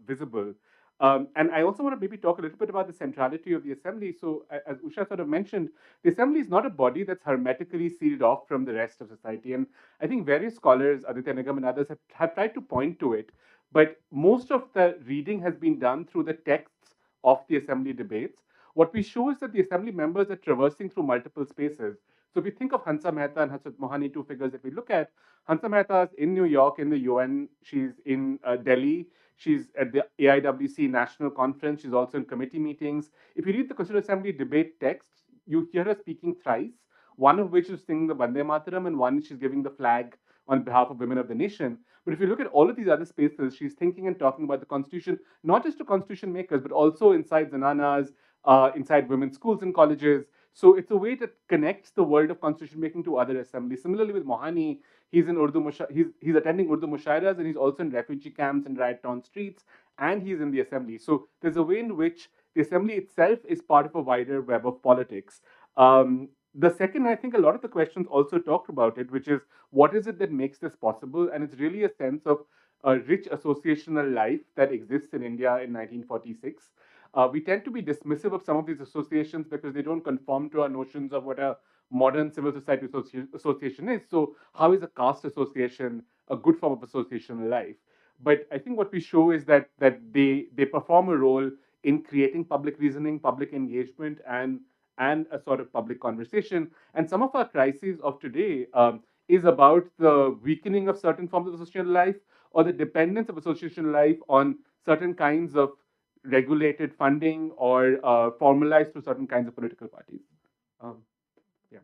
visible. And I also want to maybe talk a little bit about the centrality of the assembly. So, as Usha sort of mentioned, the assembly is not a body that's hermetically sealed off from the rest of society. And I think various scholars, Aditya Nigam and others, have tried to point to it. But most of the reading has been done through the texts of the assembly debates. What we show is that the assembly members are traversing through multiple spaces. So if we think of Hansa Mehta and Hasrat Mohani, two figures that we look at, Hansa Mehta is in New York in the UN. She's in Delhi. She's at the AIWC National Conference. She's also in committee meetings. If you read the Constituent Assembly debate texts, you hear her speaking thrice, one of which is singing the Vande Mataram, and one she's giving the flag on behalf of women of the nation. But if you look at all of these other spaces, she's thinking and talking about the Constitution, not just to Constitution makers, but also inside Zananas, inside women's schools and colleges. So it's a way that connects the world of constitution making to other assemblies. Similarly with Mohani, he's in he's attending Urdu Mushairas, and he's also in refugee camps and riot-torn streets, and he's in the assembly. So there's a way in which the assembly itself is part of a wider web of politics. The second, I think a lot of the questions also talked about it, which is what is it that makes this possible? And it's really a sense of a rich associational life that exists in India in 1946. we tend to be dismissive of some of these associations because they don't conform to our notions of what a modern civil society association is. So, how is a caste association a good form of association in life? But I think what we show is that they perform a role in creating public reasoning, public engagement, and a sort of public conversation. And some of our crises of today is about the weakening of certain forms of associational life or the dependence of associational life on certain kinds of regulated funding or formalized through certain kinds of political parties. Yeah.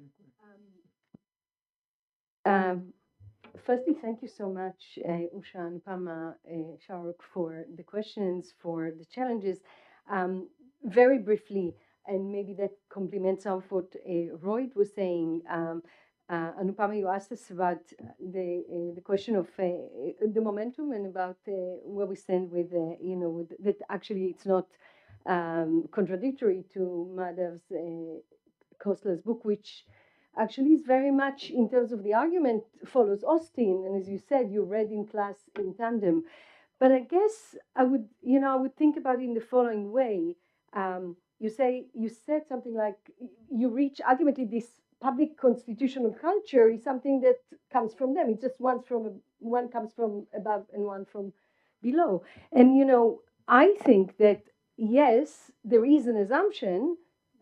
Firstly, thank you so much, Usha and Pama, Shahrukh, for the questions, for the challenges. Very briefly, and maybe that complements some of what Rohit was saying. Anupama, you asked us about the question of the momentum and about where we stand with, with that actually it's not contradictory to Madhav's Kostler's book, which actually is very much in terms of the argument follows Austin, and as you said, you read in class in tandem. But I guess I would think about it in the following way. You said something like you reach ultimately this public constitutional culture is something that comes from them. It's just one comes from above and one from below. And I think that yes, there is an assumption,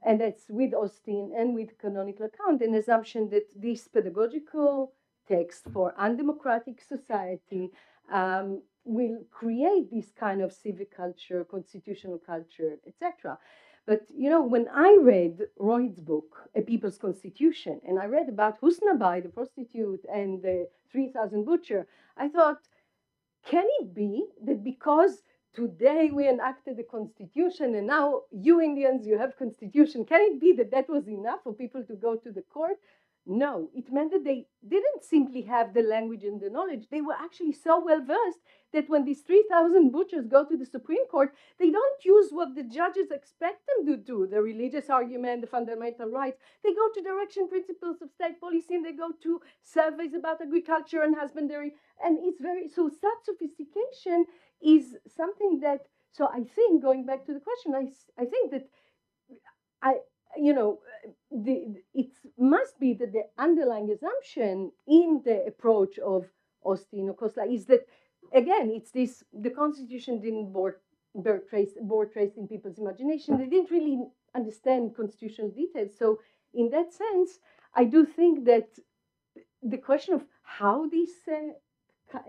and that's with Austin and with canonical account, an assumption that this pedagogical text for undemocratic society will create this kind of civic culture, constitutional culture, etc. But when I read Rohit's book, A People's Constitution, and I read about Husnabai, the prostitute, and the 3,000 butcher, I thought, can it be that because today we enacted the constitution and now you Indians, you have constitution, can it be that that was enough for people to go to the court? No, it meant that they didn't simply have the language and the knowledge. They were actually so well versed that when these 3,000 butchers go to the Supreme Court, they don't use what the judges expect them to do, the religious argument, the fundamental rights. They go to direction principles of state policy, and they go to surveys about agriculture and husbandry. And it's so such sophistication is something that, so I think, going back to the question, I think that it must be that the underlying assumption in the approach of Austin or Kostler is that, again, it's this, the Constitution didn't bore trace in people's imagination. They didn't really understand constitutional details. So in that sense, I do think that the question of how this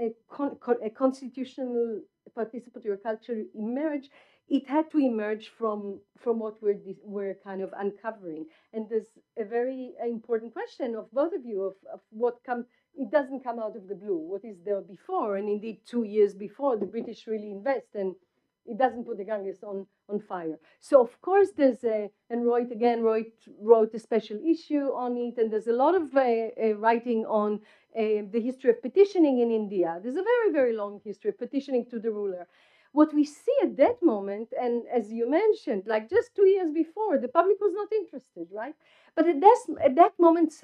a constitutional participatory culture emerged, it had to emerge from what we're kind of uncovering. And there's a very important question of both of you of what comes. It doesn't come out of the blue. What is there before? And indeed, 2 years before, the British really invest, and it doesn't put the Ganges on fire. So of course there's and Rohit wrote a special issue on it, and there's a lot of writing on the history of petitioning in India. There's a very, very long history of petitioning to the ruler. What we see at that moment, and as you mentioned, like just 2 years before, the public was not interested, right? But at that moment,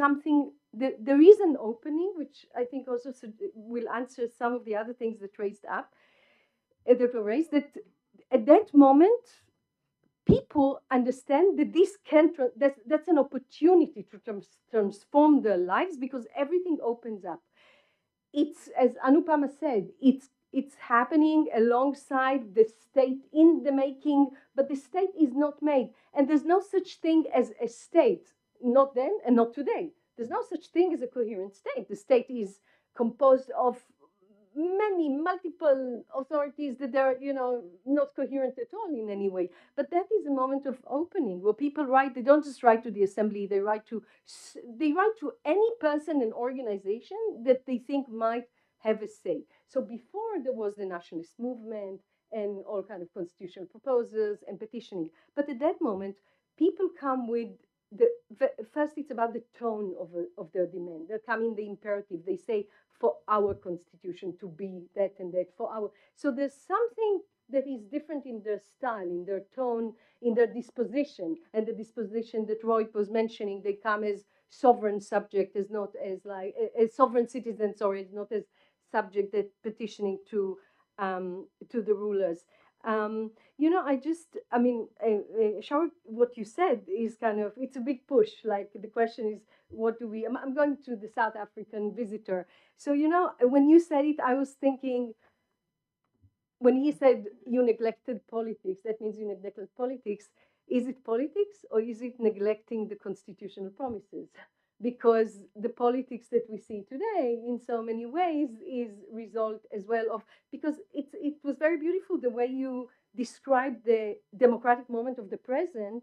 there is an opening, which I think also will answer some of the other things that that were raised, that at that moment, people understand that that's an opportunity to transform their lives, because everything opens up. It's, as Anupama said, it's happening alongside the state in the making, but the state is not made. And there's no such thing as a state, not then and not today. There's no such thing as a coherent state. The state is composed of multiple authorities that are, not coherent at all in any way. But that is a moment of opening where people write. They don't just write to the assembly. They write to any person and organization that they think might have a say. So before there was the nationalist movement and all kind of constitutional proposals and petitioning. But at that moment, people come with first it's about the tone of their demand. They come in the imperative. They say, for our constitution to be that and that, for our. So there's something that is different in their style, in their tone, in their disposition. And the disposition that Rohit was mentioning, they come as sovereign subject, as not as like a sovereign citizen, sorry, not as subject that petitioning to the rulers. What you said is kind of, it's a big push. Like the question is, what do we, I'm going to the South African visitor. So, when you said it, I was thinking, when he said you neglected politics, that means you neglected politics. Is it politics or is it neglecting the constitutional promises? Because the politics that we see today in so many ways is result as well of, because it was very beautiful the way you described the democratic moment of the present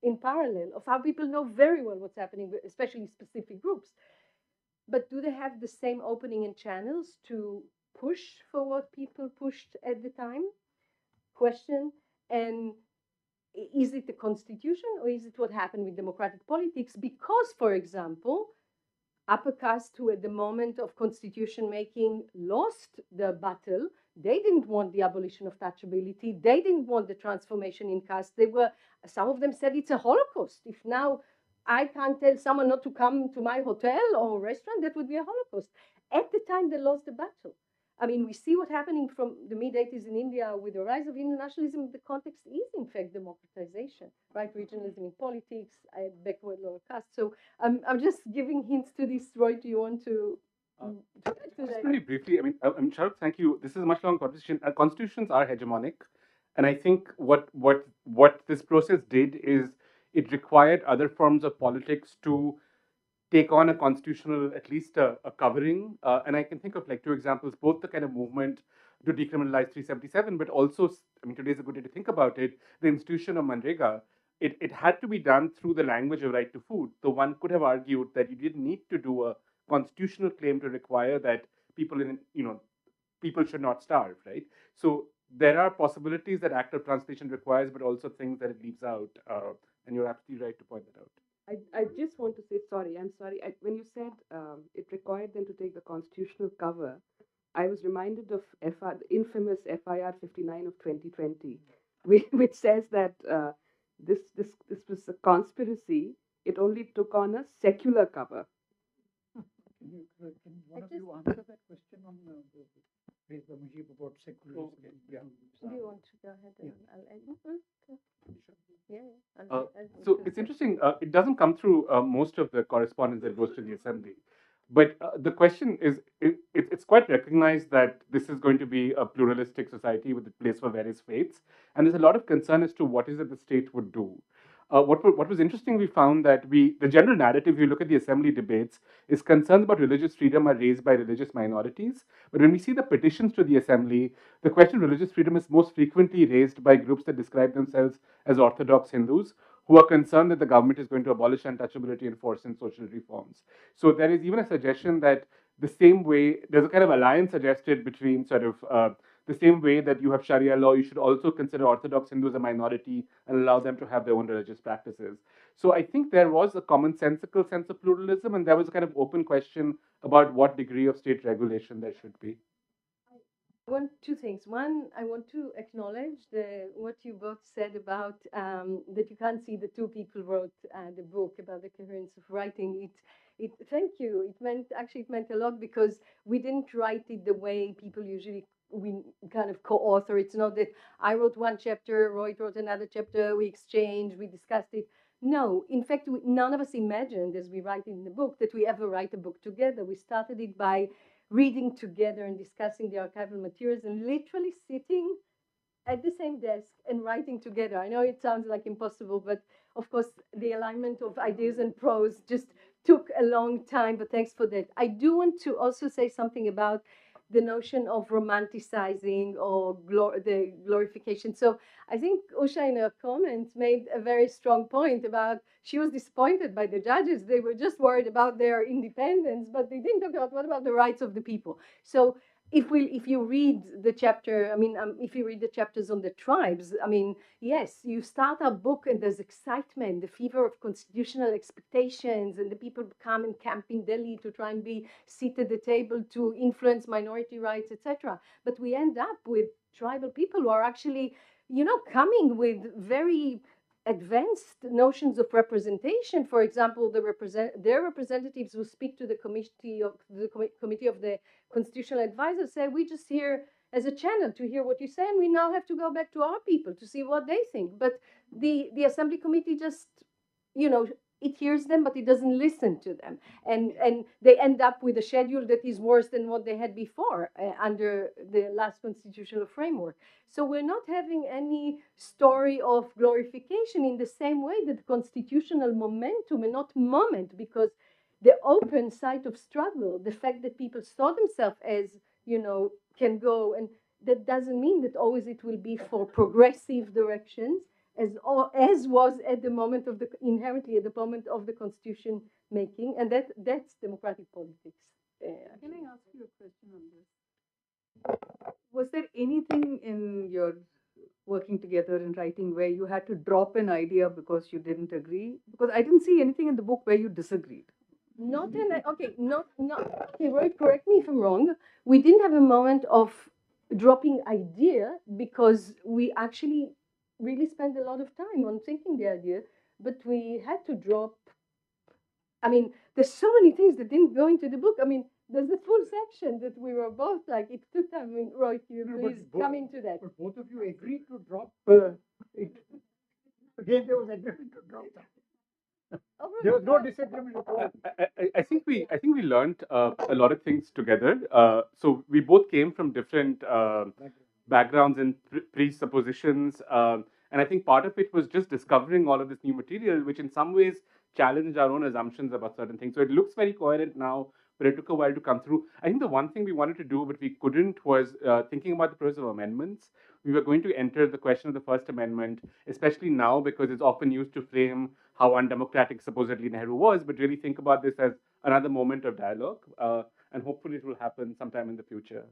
in parallel of how people know very well what's happening, especially specific groups. But do they have the same opening and channels to push for what people pushed at the time? Question. And is it the constitution or is it what happened with democratic politics? Because, for example, upper caste who at the moment of constitution making lost the battle, they didn't want the abolition of touchability. They didn't want the transformation in caste. Some of them said it's a Holocaust. If now I can't tell someone not to come to my hotel or restaurant, that would be a Holocaust. At the time, they lost the battle. I mean, we see what's happening from the mid-80s in India with the rise of Indian nationalism. The context is, in fact, democratization, right? Regionalism in politics, backward, lower caste. So I'm just giving hints to this. Roy, do you want to add to Just that? very briefly, Shahrukh, thank you. This is a much longer conversation. Constitutions are hegemonic, and I think what this process did is it required other forms of politics to take on a constitutional, at least a covering. And I can think of like two examples, both the kind of movement to decriminalize 377, but also, I mean, today's a good day to think about it, the institution of Manrega. It had to be done through the language of right to food. So one could have argued that you didn't need to do a constitutional claim to require that people people should not starve, right? So there are possibilities that active translation requires, but also things that it leaves out. And you're absolutely right to point that out. I just want to say sorry. I'm sorry. When you said it required them to take the constitutional cover, I was reminded of the infamous FIR 59 of 2020, which says that this was a conspiracy. It only took on a secular cover. Can one of you answer that question on raised by Mujib about secularism? Okay. Yeah. Do you want to go ahead? So it's interesting. It doesn't come through most of the correspondence that goes to the assembly, but the question is, it's quite recognized that this is going to be a pluralistic society with a place for various faiths, and there's a lot of concern as to what is it the state would do. What was interesting, we found that the general narrative, if you look at the assembly debates, is concerns about religious freedom are raised by religious minorities. But when we see the petitions to the assembly, the question of religious freedom is most frequently raised by groups that describe themselves as Orthodox Hindus, who are concerned that the government is going to abolish untouchability and force in social reforms. So there is even a suggestion that the same way, there's a kind of alliance suggested between sort of the same way that you have Sharia law, you should also consider Orthodox Hindus a minority and allow them to have their own religious practices. So I think there was a commonsensical sense of pluralism, and there was a kind of open question about what degree of state regulation there should be. I want two things. One, I want to acknowledge what you both said about that you can't see the two people wrote the book about the coherence of writing. Thank you. It meant a lot because we didn't write it the way people usually we kind of co-author. It's not that I wrote one chapter, Roy wrote another chapter, we exchanged, we discussed it. No, in fact, none of us imagined, as we write in the book, that we ever write a book together. We started it by reading together and discussing the archival materials and literally sitting at the same desk and writing together. I know it sounds like impossible, but of course, the alignment of ideas and prose just took a long time, but thanks for that. I do want to also say something about the notion of romanticizing or the glorification. So I think Usha in her comments made a very strong point about she was disappointed by the judges. They were just worried about their independence, but they didn't talk about what about the rights of the people. So if you read the chapter, if you read the chapters on the tribes, yes, you start a book and there's excitement, the fever of constitutional expectations, and the people come and camp in Delhi to try and be seated at the table to influence minority rights, etc. But we end up with tribal people who are actually, coming with very advanced notions of representation. For example, their representatives who speak to the committee of the Constitutional Advisors say, we just hear as a channel to hear what you say, and we now have to go back to our people to see what they think. But the assembly committee just, you know, it hears them, but it doesn't listen to them, and they end up with a schedule that is worse than what they had before under the last constitutional framework. So we're not having any story of glorification in the same way that constitutional momentum, and not moment, because the open site of struggle, the fact that people saw themselves as, you know, can go, and that doesn't mean that always it will be for progressive directions, as was at the moment of the inherently at the moment of the constitution making, and that's democratic politics. Can I ask you a question on this? Was there anything in your working together and writing where you had to drop an idea because you didn't agree? Because I didn't see anything in the book where you disagreed. Not okay, Roy, correct me if I'm wrong. We didn't have a moment of dropping idea because we actually really spent a lot of time on thinking the idea, but we had to drop. I mean, there's so many things that didn't go into the book. I mean, there's the full section that we were both like, it took time. I mean, Roy, you please come into that. But both of you agreed to drop it. Again, there was agreement to drop that. There was no disagreement at all. I think we learned a lot of things together. So we both came from different backgrounds and presuppositions, and I think part of it was just discovering all of this new material, which in some ways challenged our own assumptions about certain things. So it looks very coherent now, but it took a while to come through. I think the one thing we wanted to do, but we couldn't, was thinking about the process of amendments. We were going to enter the question of the First Amendment, especially now because it's often used to frame how undemocratic supposedly Nehru was, but really think about this as another moment of dialogue, and hopefully it will happen sometime in the future.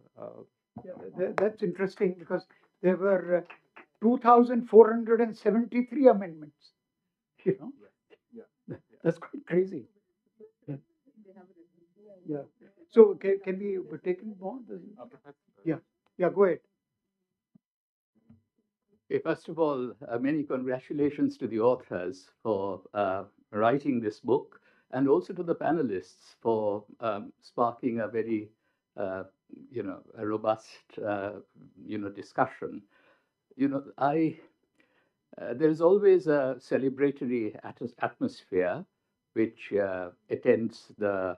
Yeah, that's interesting because there were 2,473 amendments. You know, that's quite crazy. Yeah. So can we take it more? Yeah. Go ahead. Okay, first of all, many congratulations to the authors for writing this book, and also to the panelists for sparking a very, a robust, discussion. There's always a celebratory atmosphere which attends the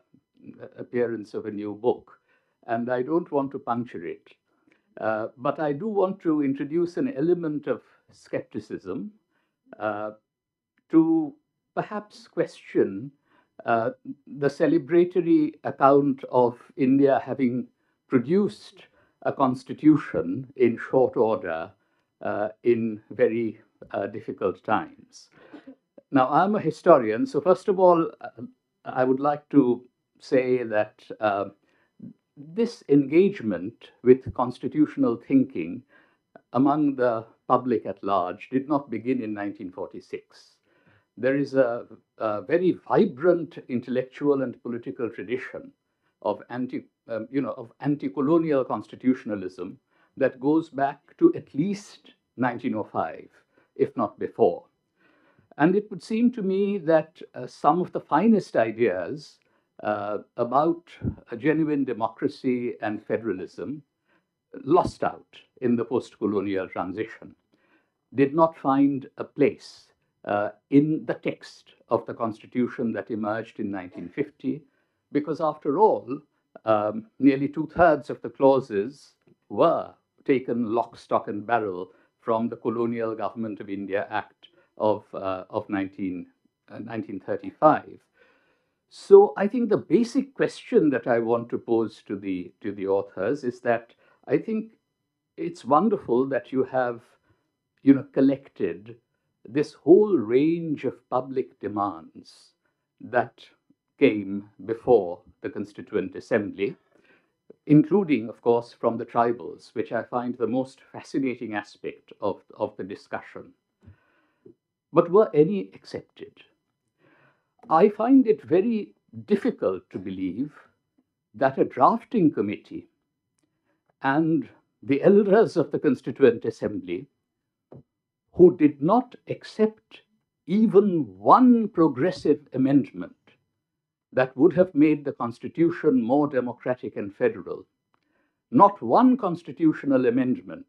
appearance of a new book, and I don't want to puncture it. But I do want to introduce an element of skepticism to perhaps question the celebratory account of India having produced a constitution in short order in very difficult times. Now, I'm a historian, so first of all, I would like to say that this engagement with constitutional thinking among the public at large did not begin in 1946. There is a very vibrant intellectual and political tradition of anti-colonial constitutionalism that goes back to at least 1905, if not before. And it would seem to me that some of the finest ideas about a genuine democracy and federalism lost out in the post-colonial transition, did not find a place in the text of the constitution that emerged in 1950, because after all, nearly 2/3 of the clauses were taken lock, stock, and barrel from the Colonial Government of India Act of 1935. So I think the basic question that I want to pose to the authors is that I think it's wonderful that you have, collected this whole range of public demands that came before the Constituent Assembly, including, of course, from the tribals, which I find the most fascinating aspect of the discussion. But were any accepted? I find it very difficult to believe that a drafting committee and the elders of the Constituent Assembly, who did not accept even one progressive amendment that would have made the Constitution more democratic and federal, not one constitutional amendment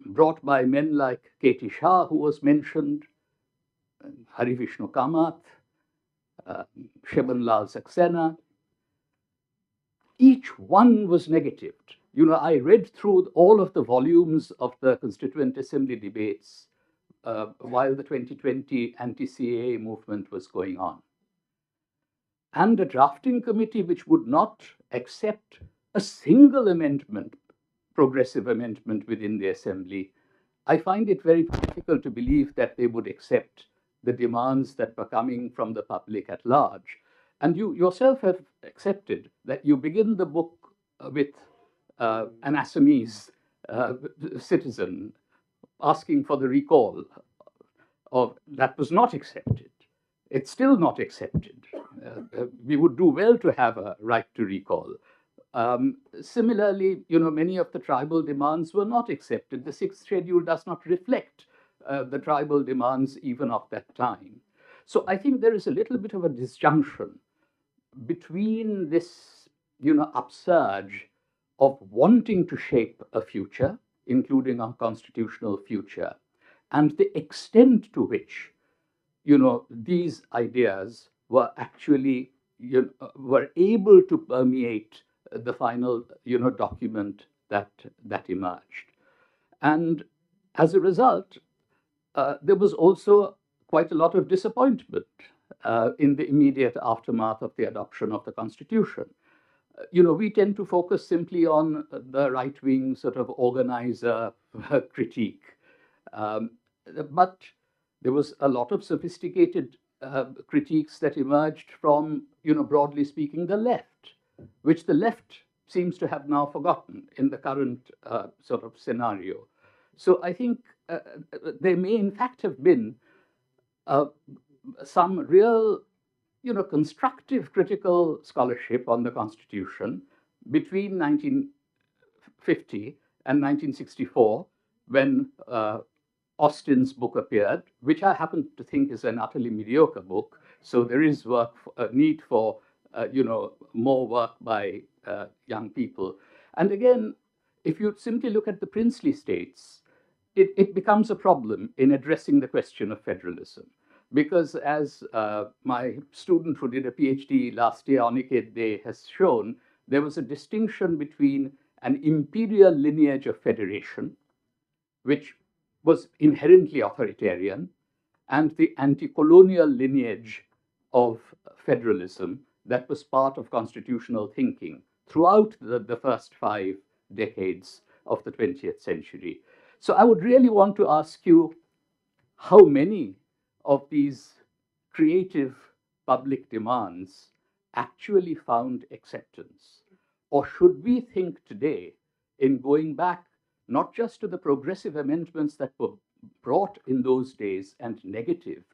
brought by men like K.T. Shah, who was mentioned, Hari Vishnu Kamath, Sheban Lal Saxena, each one was negatived. I read through all of the volumes of the Constituent Assembly debates while the 2020 anti-CAA movement was going on. And a drafting committee which would not accept a single amendment, progressive amendment within the Assembly, I find it very difficult to believe that they would accept the demands that were coming from the public at large. And you yourself have accepted that you begin the book with an Assamese citizen asking for the recall of that was not accepted. It's still not accepted. We would do well to have a right to recall. Similarly, many of the tribal demands were not accepted. The sixth schedule does not reflect the tribal demands even of that time. So I think there is a little bit of a disjunction between this, upsurge of wanting to shape a future, including a constitutional future, and the extent to which, these ideas were actually, were able to permeate the final, document that emerged. And as a result, there was also quite a lot of disappointment in the immediate aftermath of the adoption of the Constitution. We tend to focus simply on the right-wing sort of organizer critique. But there was a lot of sophisticated critiques that emerged from, broadly speaking, the left, which the left seems to have now forgotten in the current sort of scenario. So I think there may in fact have been some real, constructive critical scholarship on the Constitution between 1950 and 1964, when Austin's book appeared, which I happen to think is an utterly mediocre book. So there is work, need for, more work by young people. And again, if you simply look at the princely states, it becomes a problem in addressing the question of federalism. Because as my student who did a PhD last year, Aniket Dey, has shown, there was a distinction between an imperial lineage of federation, which was inherently authoritarian, and the anti-colonial lineage of federalism that was part of constitutional thinking throughout the first 5 decades of the 20th century. So I would really want to ask you how many of these creative public demands actually found acceptance? Or should we think today in going back not just to the progressive amendments that were brought in those days and negatived,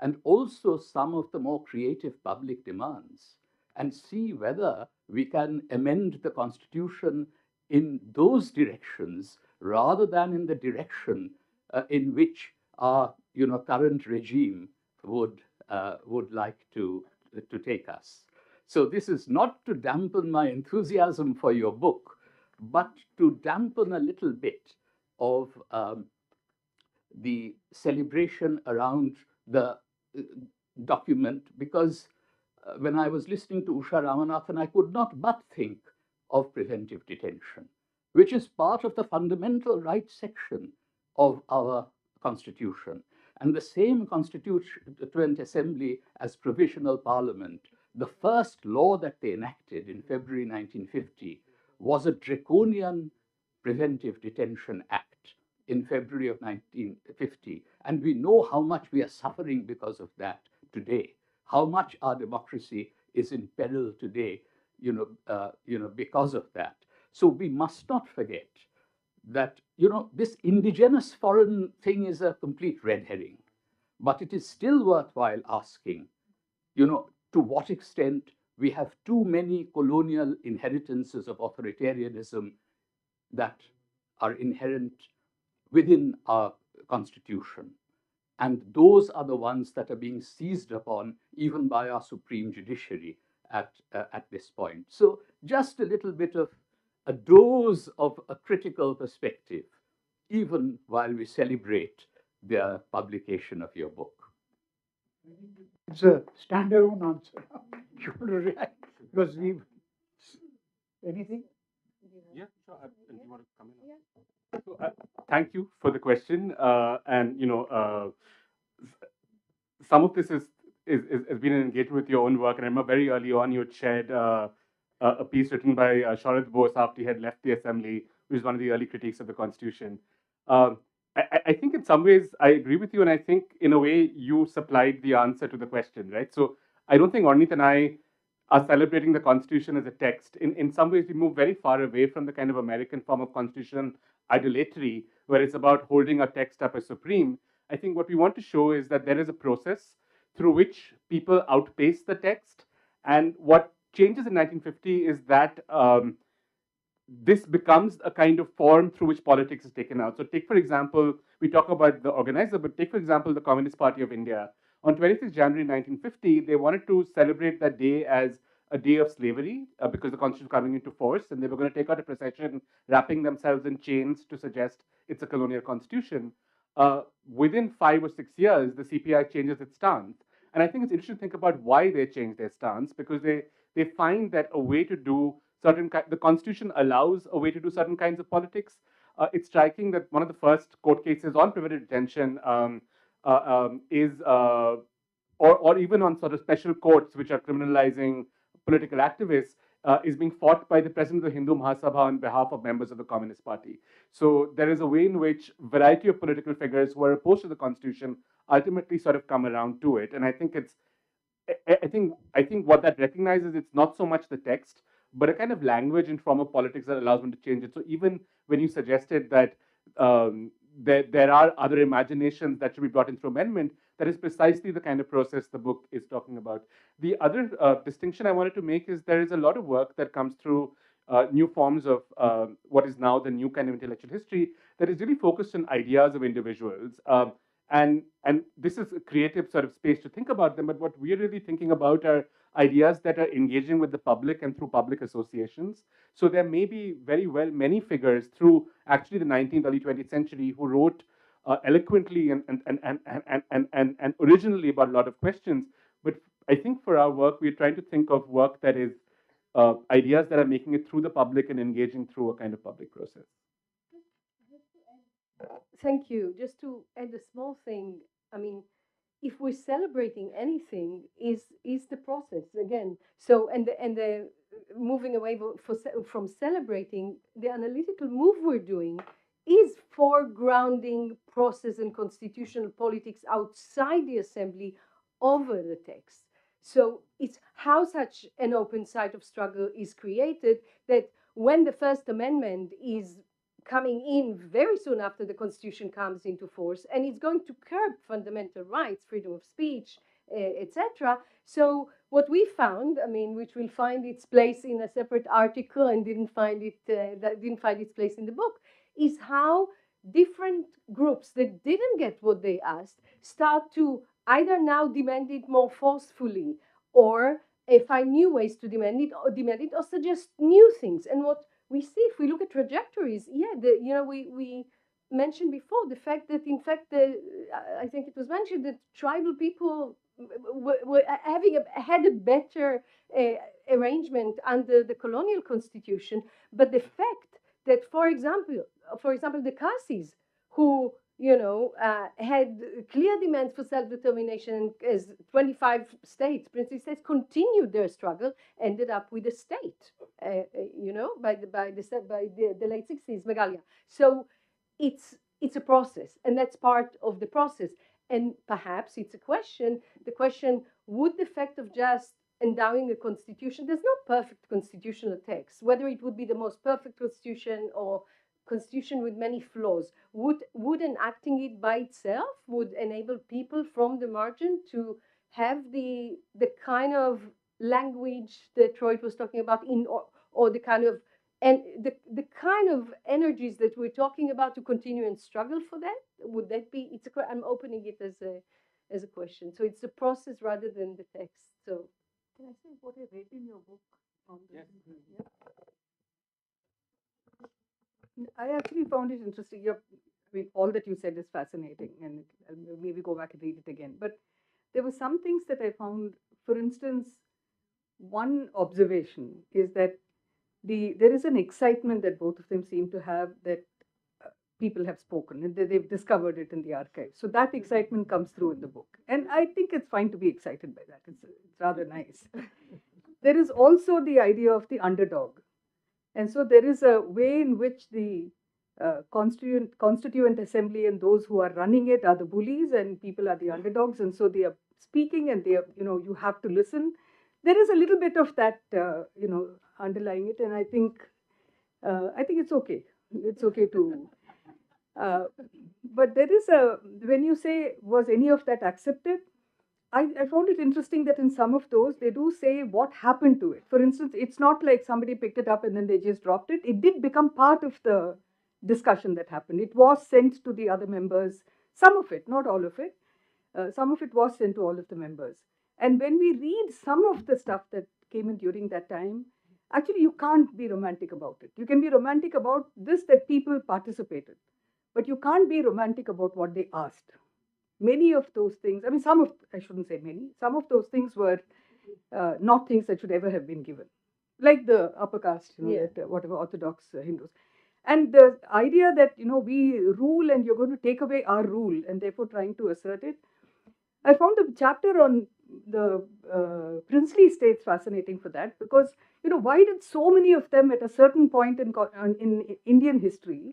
and also some of the more creative public demands, and see whether we can amend the Constitution in those directions rather than in the direction in which our current regime would like to take us. So this is not to dampen my enthusiasm for your book, but to dampen a little bit of the celebration around the document, because when I was listening to Usha Ramanathan, I could not but think of preventive detention, which is part of the fundamental rights section of our Constitution. And the same Constituent Assembly as Provisional Parliament, the first law that they enacted in February 1950 was a draconian Preventive Detention Act in February of 1950. And we know how much we are suffering because of that today, how much our democracy is in peril today, because of that. So we must not forget that, this indigenous foreign thing is a complete red herring. But it is still worthwhile asking, to what extent we have too many colonial inheritances of authoritarianism that are inherent within our Constitution. And those are the ones that are being seized upon even by our supreme judiciary. at this point. So just a little bit of a dose of a critical perspective, even while we celebrate the publication of your book. It's a standalone answer. You want to react? Because we've. Anything? Yeah, sure. Do you want to come in? Yeah. So, thank you for the question. And some of this has been an engagement with your own work. And I remember very early on you had shared a piece written by Sharat Bose after he had left the assembly, which is one of the early critiques of the Constitution. Um, I think in some ways I agree with you, and I think in a way you supplied the answer to the question, right? So I don't think Ornit and I are celebrating the Constitution as a text. In some ways, we move very far away from the kind of American form of Constitution idolatry, where it's about holding a text up as supreme. I think what we want to show is that there is a process through which people outpace the text. And what changes in 1950 is that this becomes a kind of form through which politics is taken out. So take, for example, we talk about the organizer, but take, for example, the Communist Party of India. On 26 January 1950, they wanted to celebrate that day as a day of slavery because the constitution was coming into force, and they were going to take out a procession wrapping themselves in chains to suggest it's a colonial constitution. Within 5 or 6 years, the CPI changes its stance. And I think it's interesting to think about why they changed their stance, because they find that a way to do the Constitution allows a way to do certain kinds of politics. It's striking that one of the first court cases on preventive detention is, or even on sort of special courts which are criminalizing political activists, is being fought by the president of the Hindu Mahasabha on behalf of members of the Communist Party. So there is a way in which a variety of political figures who are opposed to the Constitution ultimately sort of come around to it. And I think I think what that recognizes, it's not so much the text, but a kind of language and form of politics that allows them to change it. So even when you suggested that there are other imaginations that should be brought in through amendment, that is precisely the kind of process the book is talking about. The other distinction I wanted to make is there is a lot of work that comes through new forms of what is now the new kind of intellectual history that is really focused on ideas of individuals. And this is a creative sort of space to think about them, but what we're really thinking about are ideas that are engaging with the public and through public associations. So there may be very well many figures through actually the 19th, early 20th century who wrote eloquently and originally about a lot of questions. But I think for our work, we're trying to think of work that is ideas that are making it through the public and engaging through a kind of public process. Thank you. Just to add a small thing, I mean, if we're celebrating anything, is the process again. So the moving away from celebrating, the analytical move we're doing is foregrounding process and constitutional politics outside the assembly over the text. So it's how such an open site of struggle is created that when the First Amendment is coming in very soon after the Constitution comes into force, and it's going to curb fundamental rights, freedom of speech, etc. So what we found, I mean, which will find its place in a separate article and didn't find its place in the book, is how different groups that didn't get what they asked start to either now demand it more forcefully, or find new ways to demand it, or suggest new things. And what we see, if we look at trajectories, we mentioned before the fact that, in fact, I think it was mentioned that tribal people were had a better arrangement under the colonial constitution. But the fact that, for example, the Khasis, who had clear demands for self-determination, as 25 states, princely states, continued their struggle, ended up with a state, by the late 60s, Megalia. So it's a process, and that's part of the process. And perhaps it's the question, would the fact of just endowing a constitution, there's no perfect constitutional text, whether it would be the most perfect constitution or constitution with many flaws, would enacting it by itself would enable people from the margin to have the kind of language that Rohit was talking about, or the kind of the kind of energies that we're talking about to continue and struggle for that? Would that be? I'm opening it as a question. So it's a process rather than the text. So Can I say what I read in your book? On the, Yes. Yeah. I actually found it interesting. I mean, all that you said is fascinating, and I'll maybe go back and read it again. But there were some things that I found. For instance, one observation is that there is an excitement that both of them seem to have that people have spoken and they've discovered it in the archive. So that excitement comes through in the book, and I think it's fine to be excited by that. It's rather nice. There is also the idea of the underdog, and so there is a way in which the constituent assembly and those who are running it are the bullies and people are the underdogs, and so they are speaking and they are, you have to listen. There is a little bit of that underlying it, and I think it's okay. It's okay to. Uh, but there is when you say, was any of that accepted? I found it interesting that in some of those, they do say what happened to it. For instance, it's not like somebody picked it up and then they just dropped it. It did become part of the discussion that happened. It was sent to the other members, some of it, not all of it. Some of it was sent to all of the members. And when we read some of the stuff that came in during that time, actually, you can't be romantic about it. You can be romantic about this, that people participated, but you can't be romantic about what they asked. Many of those things, I mean, I shouldn't say many, some of those things were not things that should ever have been given, like the upper caste, whatever Orthodox Hindus. And the idea that, we rule and you're going to take away our rule and therefore trying to assert it. I found the chapter on the princely states fascinating for that, because, why did so many of them at a certain point in Indian history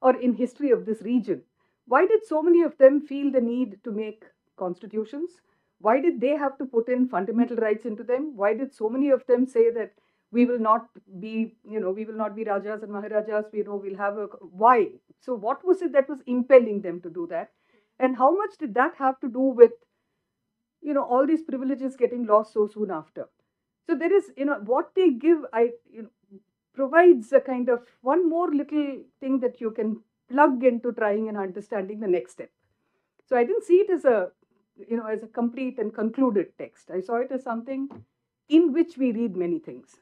or in history of this region, why did so many of them feel the need to make constitutions? Why did they have to put in fundamental rights into them? Why did so many of them say that we will not be, Rajas and Maharajas, we'll have why? So what was it that was impelling them to do that? And how much did that have to do with, all these privileges getting lost so soon after? So there is, what they give, provides a kind of one more little thing that you can plug into trying and understanding the next step. So I didn't see it as a complete and concluded text. I saw it as something in which we read many things.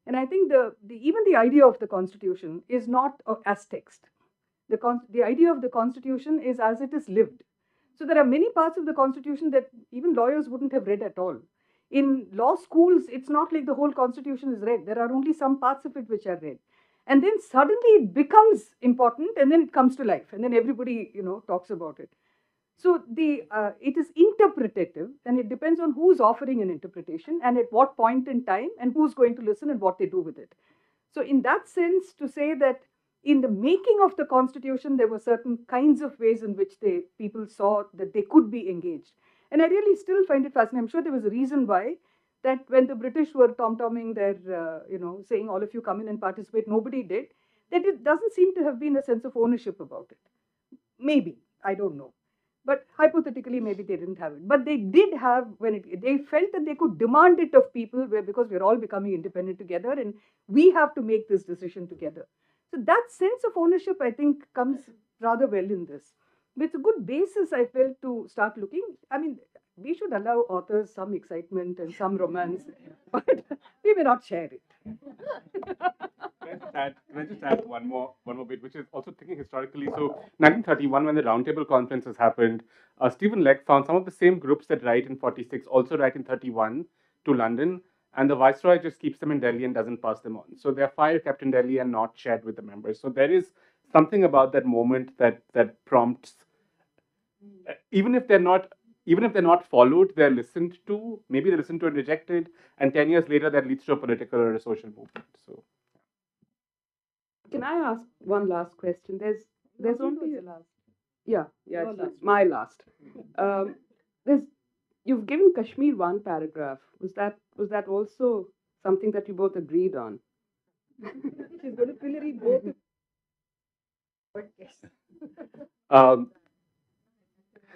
And I think even the idea of the Constitution is not as text. The idea of the Constitution is as it is lived. So there are many parts of the Constitution that even lawyers wouldn't have read at all. In law schools, it's not like the whole Constitution is read. There are only some parts of it which are read. And then suddenly it becomes important, and then it comes to life, and then everybody, talks about it. So it is interpretative, and it depends on who's offering an interpretation and at what point in time, and who's going to listen and what they do with it. So in that sense, to say that in the making of the Constitution, there were certain kinds of ways in which people saw that they could be engaged. And I really still find it fascinating. I'm sure there was a reason why, that when the British were tom-tomming their, saying all of you come in and participate, nobody did, that it doesn't seem to have been a sense of ownership about it. Maybe, I don't know. But hypothetically, maybe they didn't have it. But they did have, they felt that they could demand it of people because we're all becoming independent together and we have to make this decision together. So that sense of ownership, I think, comes rather well in this. It's a good basis, I felt, to start looking. I mean, we should allow authors some excitement and some romance, but we may not share it. Can I just add one more bit, which is also thinking historically. So 1931, when the Roundtable Conferences happened, Stephen Leck found some of the same groups that write in 46 also write in 31 to London, and the Viceroy just keeps them in Delhi and doesn't pass them on. So they're filed, kept in Delhi, and not shared with the members. So there is something about that moment that prompts, even if they're not followed, they're listened to. Maybe they're listened to and rejected, and 10 years later, that leads to a political or a social movement. So. Can I ask one last question? There's only the last. Yeah, it's my last. You've given Kashmir one paragraph. Was that also something that you both agreed on? She's going to pillory both. But yes.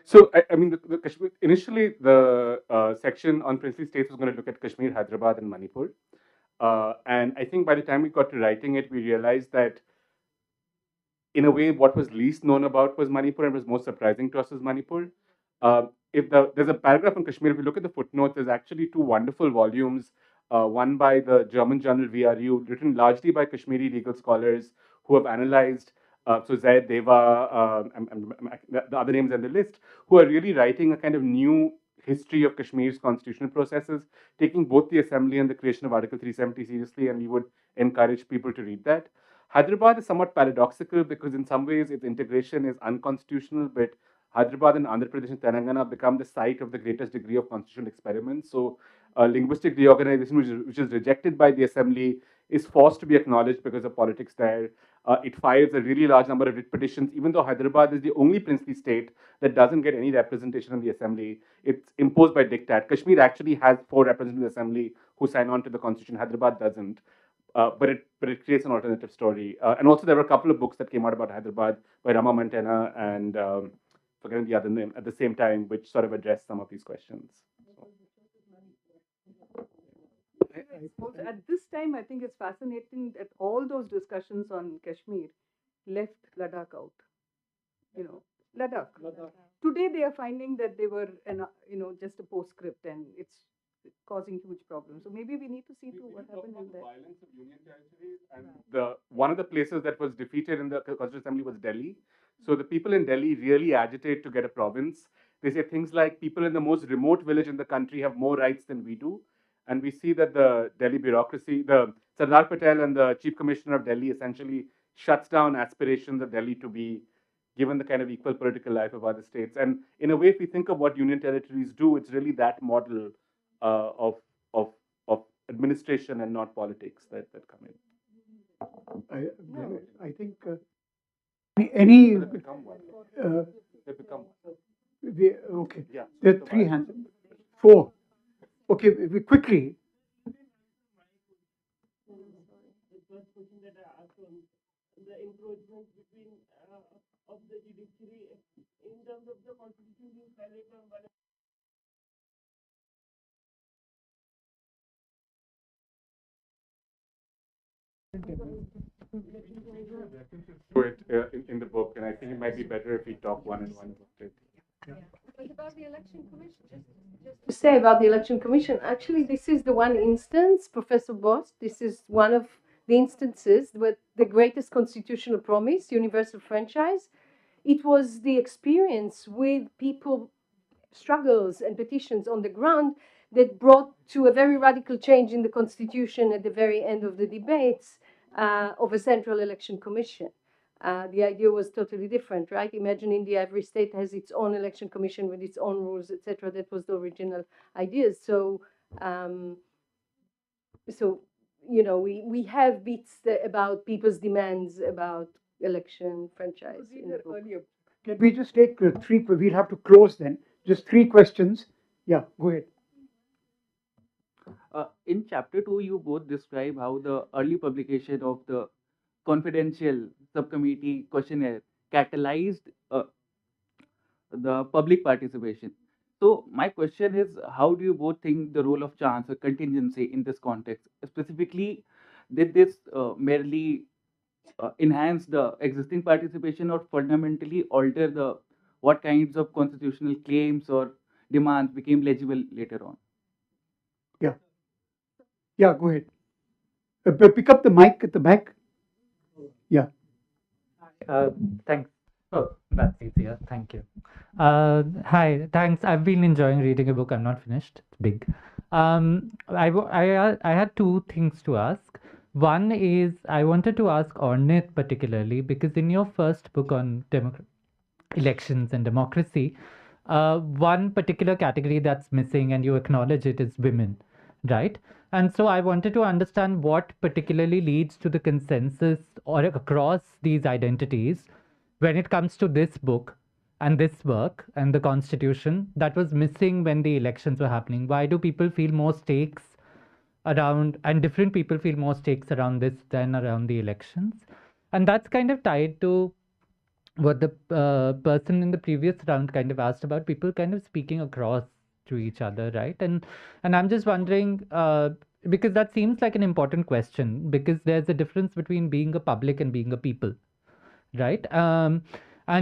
So, I mean, the Kashmir, initially the section on princely states was going to look at Kashmir, Hyderabad, and Manipur. And I think by the time we got to writing it, we realized that, in a way, what was least known about was Manipur and was most surprising to us was Manipur. There's a paragraph on Kashmir, if you look at the footnotes, there's actually two wonderful volumes. One by the German journal VRU, written largely by Kashmiri legal scholars who have analyzed. So Zaid Deva, the other names on the list, who are really writing a kind of new history of Kashmir's constitutional processes, taking both the assembly and the creation of Article 370 seriously, and we would encourage people to read that. Hyderabad is somewhat paradoxical because in some ways its integration is unconstitutional, but Hyderabad and Andhra Pradesh and Telangana become the site of the greatest degree of constitutional experiment. So, linguistic reorganization, which is rejected by the assembly, is forced to be acknowledged because of politics there. It files a really large number of writ petitions, even though Hyderabad is the only princely state that doesn't get any representation in the assembly. It's imposed by diktat. Kashmir actually has 4 representatives in the assembly who sign on to the constitution. Hyderabad doesn't. But it creates an alternative story. And also, there were a couple of books that came out about Hyderabad by Rama Mantena and forgetting the other name at the same time, which sort of address some of these questions. At this time, I think it's fascinating that all those discussions on Kashmir left Ladakh out. Ladakh. Today, they are finding that they were, just a postscript, and it's causing huge problems. So maybe we need to see what happened in there. Violence of union territories, and one of the places that was defeated in the Constituent Assembly was Delhi. So the people in Delhi really agitate to get a province. They say things like people in the most remote village in the country have more rights than we do. And we see that the Delhi bureaucracy, the Sardar Patel and the Chief Commissioner of Delhi essentially shuts down aspirations of Delhi to be given the kind of equal political life of other states. And in a way, if we think of what union territories do, it's really that model of administration and not politics that come in. I think any They become one. They become one. okay. Yeah. There are 3 hands. 4. Okay, we quickly. The first question that I asked on the encroachment between of the judiciary in terms of the constitution being silent on one. Do it in the book, and I think it might be better if we talk one-on-one about it. What about the election commission? Just to say about the election commission, actually, this is the one instance, Professor Boss. This is one of the instances with the greatest constitutional promise, universal franchise. It was the experience with people, struggles and petitions on the ground that brought to a very radical change in the constitution at the very end of the debates of a central election commission. The idea was totally different, right? Imagine India, every state has its own election commission with its own rules, etc. That was the original idea. So, we have bits about people's demands about election franchise. Can we just take 3? We'll have to close then. Just 3 questions. Yeah, go ahead. In chapter 2, you both describe how the early publication of the confidential subcommittee questionnaire catalyzed the public participation. So my question is, how do you both think the role of chance or contingency in this context? Specifically, did this merely enhance the existing participation or fundamentally alter what kinds of constitutional claims or demands became legible later on? Yeah, go ahead. Pick up the mic at the back. Yeah. Thanks. Oh, that's easier. Thank you. Hi, thanks. I've been enjoying reading a book. I'm not finished. It's big. I had 2 things to ask. One is I wanted to ask Ornit particularly because in your first book on elections and democracy, one particular category that's missing, and you acknowledge it, is women, right? And so I wanted to understand what particularly leads to the consensus or across these identities when it comes to this book and this work and the constitution that was missing when the elections were happening. Why do people feel more stakes around, and different people feel more stakes around this than around the elections? And that's kind of tied to what the person in the previous round kind of asked about, people kind of speaking across to each other, right? And I'm just wondering, because that seems like an important question, because there's a difference between being a public and being a people, right? And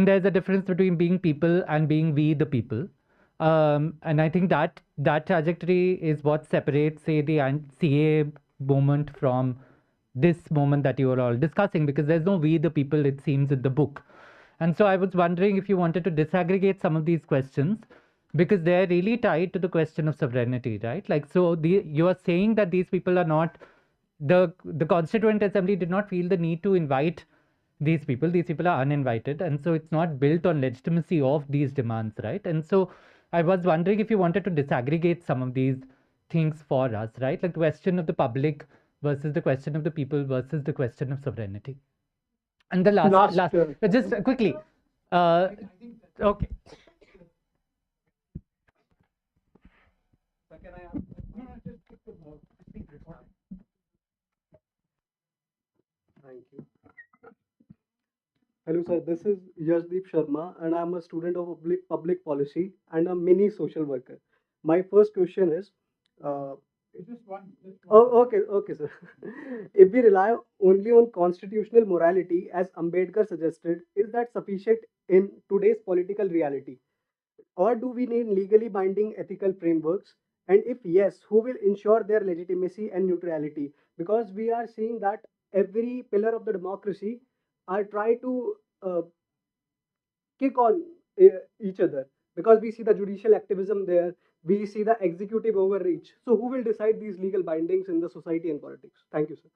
there's a difference between being people and being we the people. And I think that trajectory is what separates, say, the CA moment from this moment that you are all discussing, because there's no we the people, it seems, in the book. And so I was wondering if you wanted to disaggregate some of these questions, because they're really tied to the question of sovereignty, right? Like, so you are saying that these people are not, the Constituent Assembly did not feel the need to invite these people. These people are uninvited, and so it's not built on legitimacy of these demands, right? And so I was wondering if you wanted to disaggregate some of these things for us, right? Like the question of the public versus the question of the people versus the question of sovereignty. And the last just quickly, okay. Thank you. Hello, sir. This is Yashdeep Sharma, and I'm a student of public policy and a mini social worker. My first question is, uh, Just one. oh, okay, sir. If we rely only on constitutional morality, as Ambedkar suggested, is that sufficient in today's political reality? Or do we need legally binding ethical frameworks? And if yes, who will ensure their legitimacy and neutrality? Because we are seeing that every pillar of the democracy are try to kick on each other, because we see the judicial activism there, we see the executive overreach. So who will decide these legal bindings in the society and politics? Thank you, sir.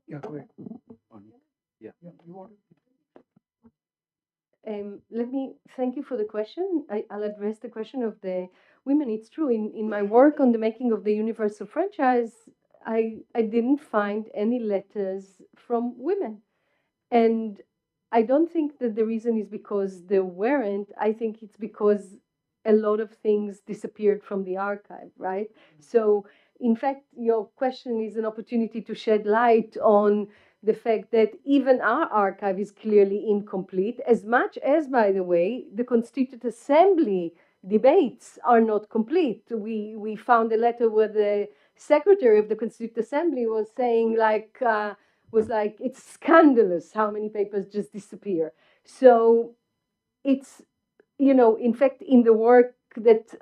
Yeah, go ahead. Yeah. You want Let me thank you for the question. I'll address the question of the women. It's true. In my work on the making of the universal franchise, I didn't find any letters from women. And I don't think that the reason is because there weren't. I think it's because a lot of things disappeared from the archive, right? So, in fact, your question is an opportunity to shed light on the fact that even our archive is clearly incomplete, as much as, by the way, the Constituent Assembly debates are not complete. We found a letter where the secretary of the Constituent Assembly was saying, was like, it's scandalous how many papers just disappear. So it's, in fact, in the work that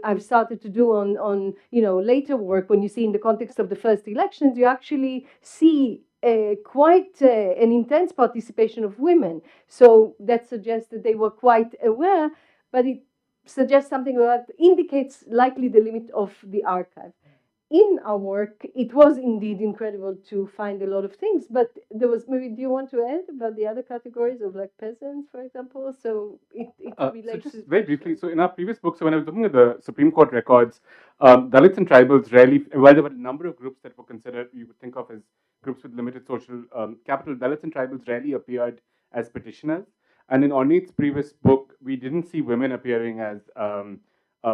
I've started to do on later work, when you see in the context of the first elections, you actually see quite an intense participation of women. So that suggests that they were quite aware, but it suggests something that indicates likely the limit of the archive. In our work, it was indeed incredible to find a lot of things, but there was, maybe, do you want to add about the other categories of like peasants, for example? So it relates so just to very briefly, so in our previous book, so when I was looking at the Supreme Court records, Dalits and tribals rarely, while there were a number of groups that were considered, you would think of as groups with limited social capital, Dalits and tribals rarely appeared as petitioners. And in Ornit's previous book, we didn't see women appearing as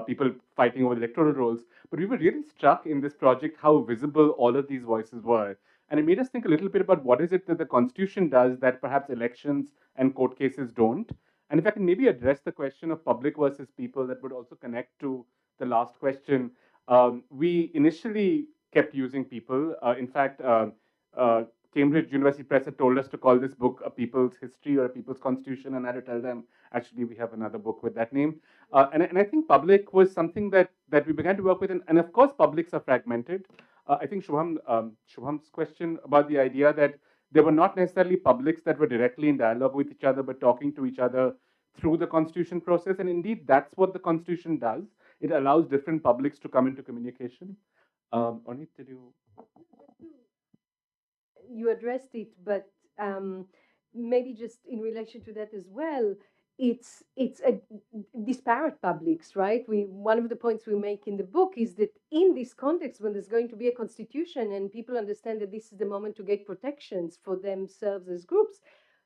people fighting over the electoral roles. But we were really struck in this project how visible all of these voices were. And it made us think a little bit about what is it that the Constitution does that perhaps elections and court cases don't. And if I can maybe address the question of public versus people, that would also connect to the last question. We initially kept using people. In fact, Cambridge University Press had told us to call this book A People's History or A People's Constitution, and I had to tell them, actually, we have another book with that name. And I think public was something that we began to work with, and of course, publics are fragmented. I think Shubham's question about the idea that there were not necessarily publics that were directly in dialogue with each other, but talking to each other through the constitution process. And indeed, that's what the constitution does. It allows different publics to come into communication. Ornit, did you? You addressed it, but maybe just in relation to that as well, it's a disparate publics, right? One of the points we make in the book is that in this context, when there's going to be a constitution and people understand that this is the moment to get protections for themselves as groups,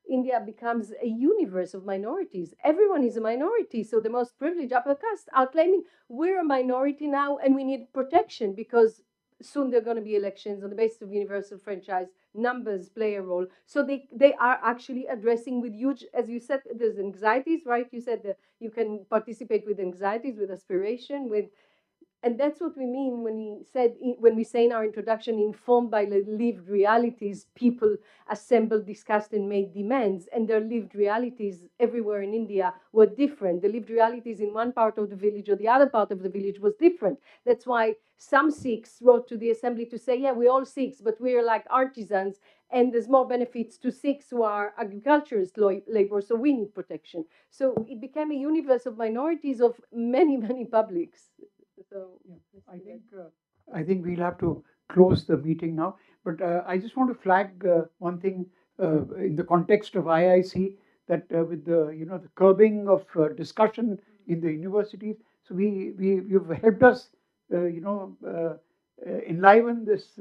India becomes a universe of minorities. Everyone is a minority. So the most privileged upper caste are claiming we're a minority now and we need protection because soon there are going to be elections on the basis of universal franchise. Numbers play a role. So they are actually addressing with huge, as you said, there's anxieties, right? You said that you can participate with anxieties, with aspiration, with And that's what we mean when we say in our introduction, informed by the lived realities, people assembled, discussed, and made demands, and their lived realities everywhere in India were different. The lived realities in one part of the village or the other part of the village was different. That's why some Sikhs wrote to the assembly to say, yeah, we're all Sikhs, but we're like artisans, and there's more benefits to Sikhs who are agriculturist labor, so we need protection. So it became a universe of minorities of many, many publics. So I think we'll have to close the meeting now. But I just want to flag one thing in the context of IIC, that with the the curbing of discussion in the universities, so you've helped us enliven this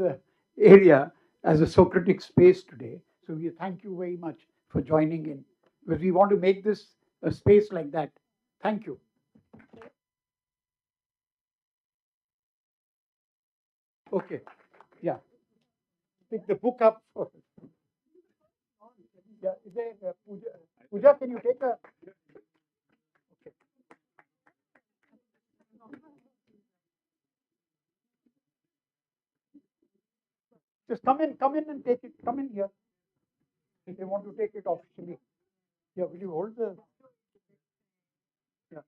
area as a Socratic space today. So we thank you very much for joining in, because we want to make this a space like that. Thank you. Okay, yeah. Pick the book up. Yeah, is there Pooja? Pooja, can you take a? Okay. Just come in and take it. Come in here. If they want to take it officially. Yeah, will you hold the? Yeah.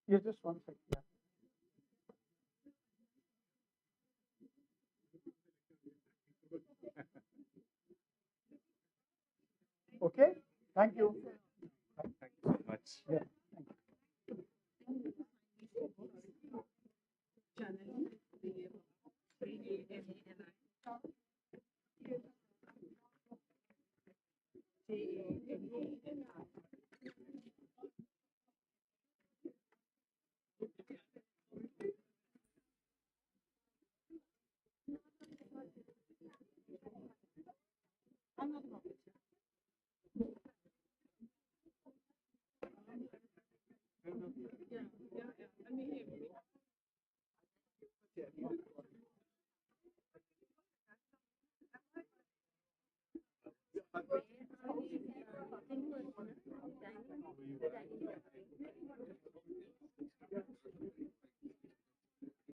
Yeah, just one second. Yeah. Okay. Thank you. Thank you so much. Yeah.